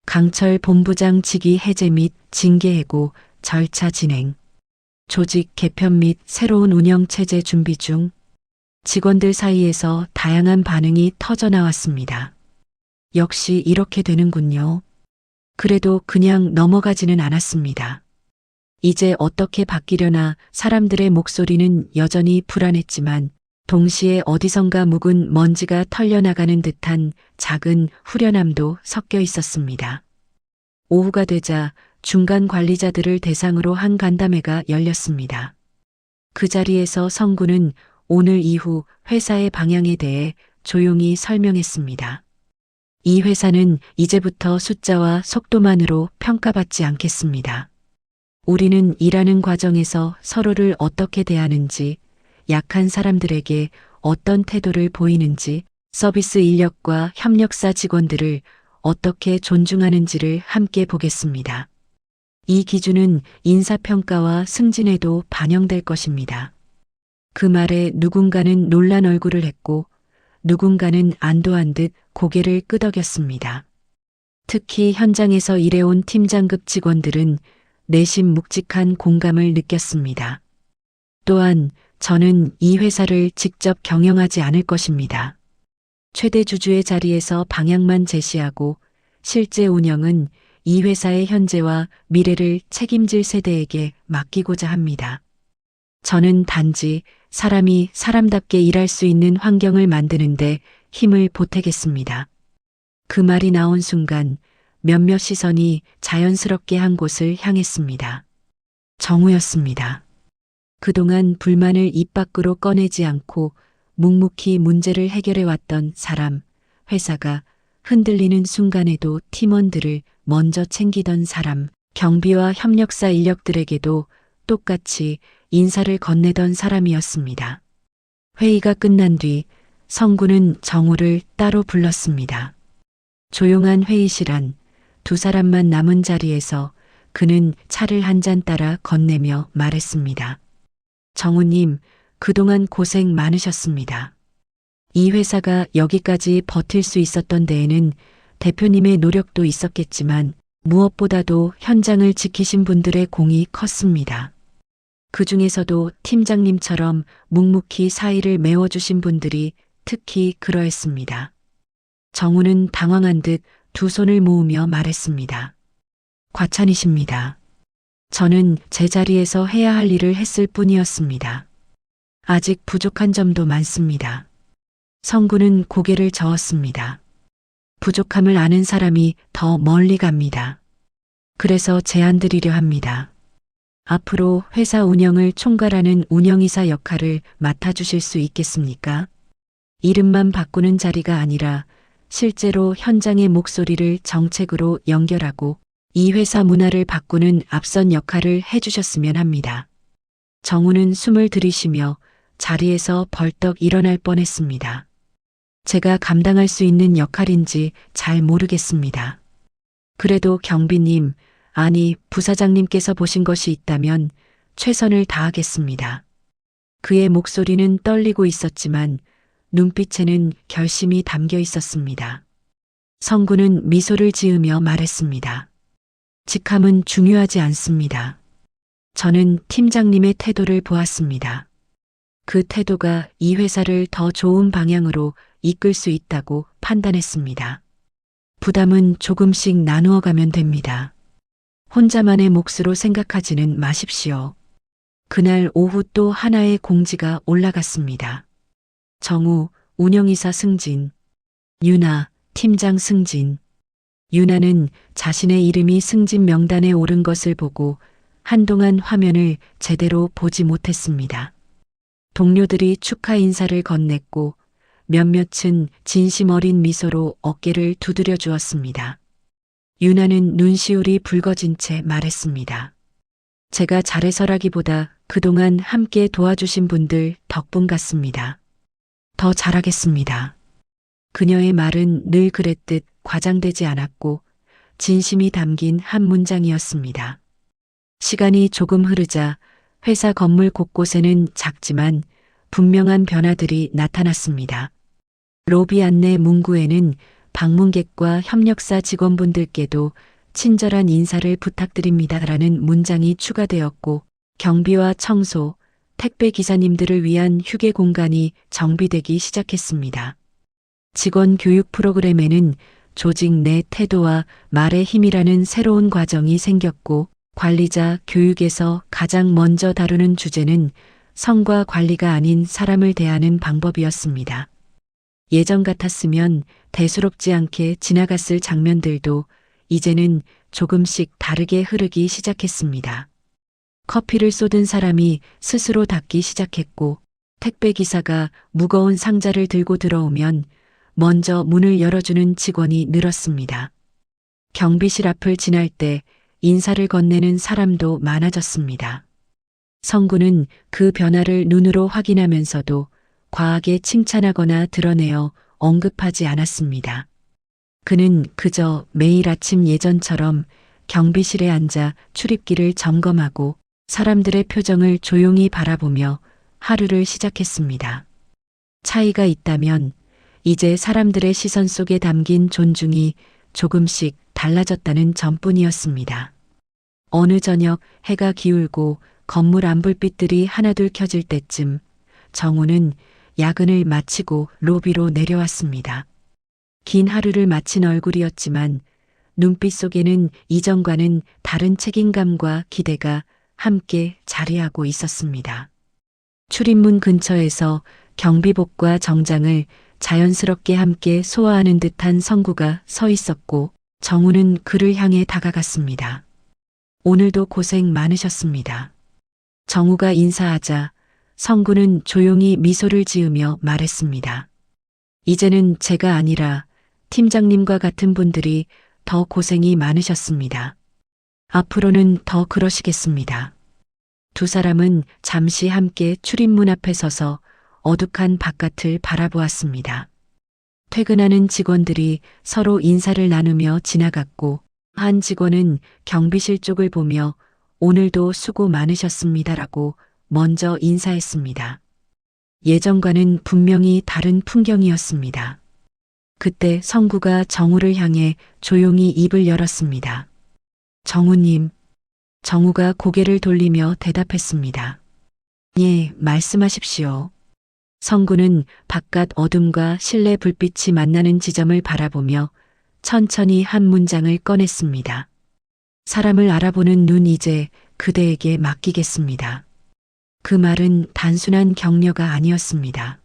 강철 본부장 직위 해제 및 징계 해고 절차 진행, 조직 개편 및 새로운 운영 체제 준비 중. 직원들 사이에서 다양한 반응이 터져 나왔습니다. 역시 이렇게 되는군요. 그래도 그냥 넘어가지는 않았습니다. 이제 어떻게 바뀌려나 사람들의 목소리는 여전히 불안했지만 동시에 어디선가 묵은 먼지가 털려나가는 듯한 작은 후련함도 섞여 있었습니다. 오후가 되자 중간 관리자들을 대상으로 한 간담회가 열렸습니다. 그 자리에서 성군은 오늘 이후 회사의 방향에 대해 조용히 설명했습니다. 이 회사는 이제부터 숫자와 속도만으로 평가받지 않겠습니다. 우리는 일하는 과정에서 서로를 어떻게 대하는지, 약한 사람들에게 어떤 태도를 보이는지, 서비스 인력과 협력사 직원들을 어떻게 존중하는지를 함께 보겠습니다. 이 기준은 인사평가와 승진에도 반영될 것입니다. 그 말에 누군가는 놀란 얼굴을 했고 누군가는 안도한 듯 고개를 끄덕였습니다. 특히 현장에서 일해온 팀장급 직원들은 내심 묵직한 공감을 느꼈습니다. 또한 저는 이 회사를 직접 경영하지 않을 것입니다. 최대 주주의 자리에서 방향만 제시하고 실제 운영은 이 회사의 현재와 미래를 책임질 세대에게 맡기고자 합니다. 저는 단지 사람이 사람답게 일할 수 있는 환경을 만드는데 힘을 보태겠습니다. 그 말이 나온 순간 몇몇 시선이 자연스럽게 한 곳을 향했습니다. 정우였습니다. 그동안 불만을 입 밖으로 꺼내지 않고 묵묵히 문제를 해결해왔던 사람, 회사가 흔들리는 순간에도 팀원들을 먼저 챙기던 사람, 경비와 협력사 인력들에게도 똑같이 인사를 건네던 사람이었습니다. 회의가 끝난 뒤 성군은 정우를 따로 불렀습니다. 조용한 회의실 안 두 사람만 남은 자리에서 그는 차를 한 잔 따라 건네며 말했습니다. 정우님, 그동안 고생 많으셨습니다. 이 회사가 여기까지 버틸 수 있었던 데에는 대표님의 노력도 있었겠지만 무엇보다도 현장을 지키신 분들의 공이 컸습니다. 그 중에서도 팀장님처럼 묵묵히 사의를 메워주신 분들이 특히 그러했습니다. 정우는 당황한 듯 두 손을 모으며 말했습니다. 과찬이십니다. 저는 제 자리에서 해야 할 일을 했을 뿐이었습니다. 아직 부족한 점도 많습니다. 성군은 고개를 저었습니다. 부족함을 아는 사람이 더 멀리 갑니다. 그래서 제안드리려 합니다. 앞으로 회사 운영을 총괄하는 운영이사 역할을 맡아주실 수 있겠습니까? 이름만 바꾸는 자리가 아니라 실제로 현장의 목소리를 정책으로 연결하고 이 회사 문화를 바꾸는 앞선 역할을 해주셨으면 합니다. 정우는 숨을 들이쉬며 자리에서 벌떡 일어날 뻔했습니다. 제가 감당할 수 있는 역할인지 잘 모르겠습니다. 그래도 경비님, 아니 부사장님께서 보신 것이 있다면 최선을 다하겠습니다. 그의 목소리는 떨리고 있었지만 눈빛에는 결심이 담겨 있었습니다. 성구는 미소를 지으며 말했습니다. 직함은 중요하지 않습니다. 저는 팀장님의 태도를 보았습니다. 그 태도가 이 회사를 더 좋은 방향으로 이끌 수 있다고 판단했습니다. 부담은 조금씩 나누어 가면 됩니다. 혼자만의 몫으로 생각하지는 마십시오. 그날 오후 또 하나의 공지가 올라갔습니다. 정우, 운영이사 승진. 유나, 팀장 승진. 유나는 자신의 이름이 승진 명단에 오른 것을 보고 한동안 화면을 제대로 보지 못했습니다. 동료들이 축하 인사를 건넸고 몇몇은 진심 어린 미소로 어깨를 두드려 주었습니다. 유나는 눈시울이 붉어진 채 말했습니다. 제가 잘해서라기보다 그동안 함께 도와주신 분들 덕분 같습니다. 더 잘하겠습니다. 그녀의 말은 늘 그랬듯 과장되지 않았고 진심이 담긴 한 문장이었습니다. 시간이 조금 흐르자 회사 건물 곳곳에는 작지만 분명한 변화들이 나타났습니다. 로비 안내 문구에는 방문객과 협력사 직원분들께도 친절한 인사를 부탁드립니다라는 문장이 추가되었고 경비와 청소, 택배 기사님들을 위한 휴게 공간이 정비되기 시작했습니다. 직원 교육 프로그램에는 조직 내 태도와 말의 힘이라는 새로운 과정이 생겼고 관리자 교육에서 가장 먼저 다루는 주제는 성과 관리가 아닌 사람을 대하는 방법이었습니다. 예전 같았으면 대수롭지 않게 지나갔을 장면들도 이제는 조금씩 다르게 흐르기 시작했습니다. 커피를 쏟은 사람이 스스로 닦기 시작했고 택배 기사가 무거운 상자를 들고 들어오면 먼저 문을 열어주는 직원이 늘었습니다. 경비실 앞을 지날 때 인사를 건네는 사람도 많아졌습니다. 성구는 그 변화를 눈으로 확인하면서도 과하게 칭찬하거나 드러내어 언급하지 않았습니다. 그는 그저 매일 아침 예전처럼 경비실에 앉아 출입기를 점검하고 사람들의 표정을 조용히 바라보며 하루를 시작했습니다. 차이가 있다면 이제 사람들의 시선 속에 담긴 존중이 조금씩 달라졌다는 점뿐이었습니다. 어느 저녁 해가 기울고 건물 안불빛들이 하나둘 켜질 때쯤 정우는 야근을 마치고 로비로 내려왔습니다. 긴 하루를 마친 얼굴이었지만 눈빛 속에는 이전과는 다른 책임감과 기대가 함께 자리하고 있었습니다. 출입문 근처에서 경비복과 정장을 자연스럽게 함께 소화하는 듯한 성구가 서 있었고 정우는 그를 향해 다가갔습니다. 오늘도 고생 많으셨습니다. 정우가 인사하자 성구는 조용히 미소를 지으며 말했습니다. 이제는 제가 아니라 팀장님과 같은 분들이 더 고생이 많으셨습니다. 앞으로는 더 그러시겠습니다. 두 사람은 잠시 함께 출입문 앞에 서서 어둑한 바깥을 바라보았습니다. 퇴근하는 직원들이 서로 인사를 나누며 지나갔고 한 직원은 경비실 쪽을 보며 오늘도 수고 많으셨습니다라고 먼저 인사했습니다. 예전과는 분명히 다른 풍경이었습니다. 그때 성구가 정우를 향해 조용히 입을 열었습니다. 정우님. 정우가 고개를 돌리며 대답했습니다. 예, 말씀하십시오. 성구는 바깥 어둠과 실내 불빛이 만나는 지점을 바라보며 천천히 한 문장을 꺼냈습니다. 사람을 알아보는 눈 이제 그대에게 맡기겠습니다. 그 말은 단순한 격려가 아니었습니다.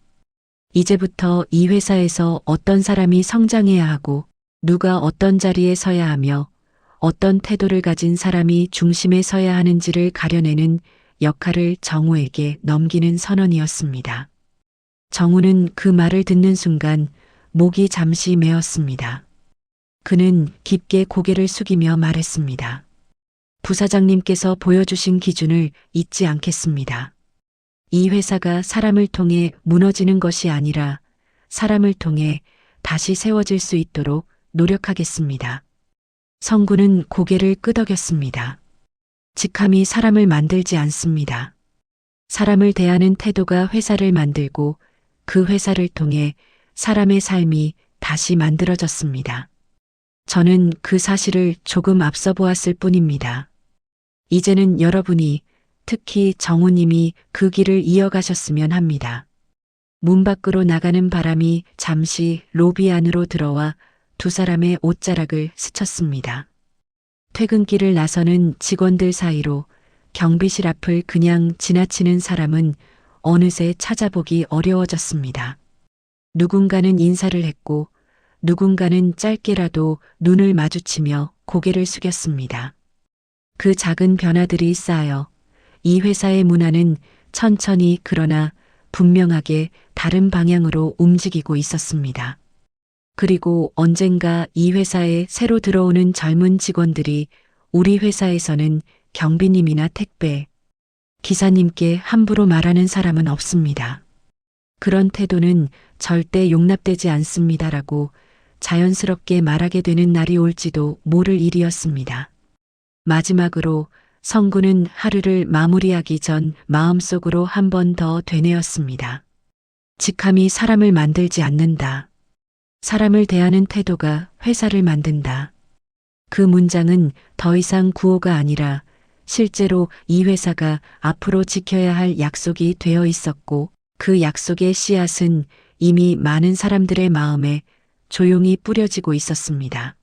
이제부터 이 회사에서 어떤 사람이 성장해야 하고 누가 어떤 자리에 서야 하며 어떤 태도를 가진 사람이 중심에 서야 하는지를 가려내는 역할을 정우에게 넘기는 선언이었습니다. 정우는 그 말을 듣는 순간 목이 잠시 메었습니다. 그는 깊게 고개를 숙이며 말했습니다. 부사장님께서 보여주신 기준을 잊지 않겠습니다. 이 회사가 사람을 통해 무너지는 것이 아니라 사람을 통해 다시 세워질 수 있도록 노력하겠습니다. 성구는 고개를 끄덕였습니다. 직함이 사람을 만들지 않습니다. 사람을 대하는 태도가 회사를 만들고 그 회사를 통해 사람의 삶이 다시 만들어졌습니다. 저는 그 사실을 조금 앞서 보았을 뿐입니다. 이제는 여러분이, 특히 정우님이 그 길을 이어가셨으면 합니다. 문 밖으로 나가는 바람이 잠시 로비 안으로 들어와 두 사람의 옷자락을 스쳤습니다. 퇴근길을 나서는 직원들 사이로 경비실 앞을 그냥 지나치는 사람은 어느새 찾아보기 어려워졌습니다. 누군가는 인사를 했고 누군가는 짧게라도 눈을 마주치며 고개를 숙였습니다. 그 작은 변화들이 쌓여 이 회사의 문화는 천천히 그러나 분명하게 다른 방향으로 움직이고 있었습니다. 그리고 언젠가 이 회사에 새로 들어오는 젊은 직원들이 우리 회사에서는 경비님이나 택배, 기사님께 함부로 말하는 사람은 없습니다. 그런 태도는 절대 용납되지 않습니다라고 자연스럽게 말하게 되는 날이 올지도 모를 일이었습니다. 마지막으로 성구는 하루를 마무리하기 전 마음속으로 한 번 더 되뇌었습니다. 직함이 사람을 만들지 않는다. 사람을 대하는 태도가 회사를 만든다. 그 문장은 더 이상 구호가 아니라 실제로 이 회사가 앞으로 지켜야 할 약속이 되어 있었고 그 약속의 씨앗은 이미 많은 사람들의 마음에 조용히 뿌려지고 있었습니다.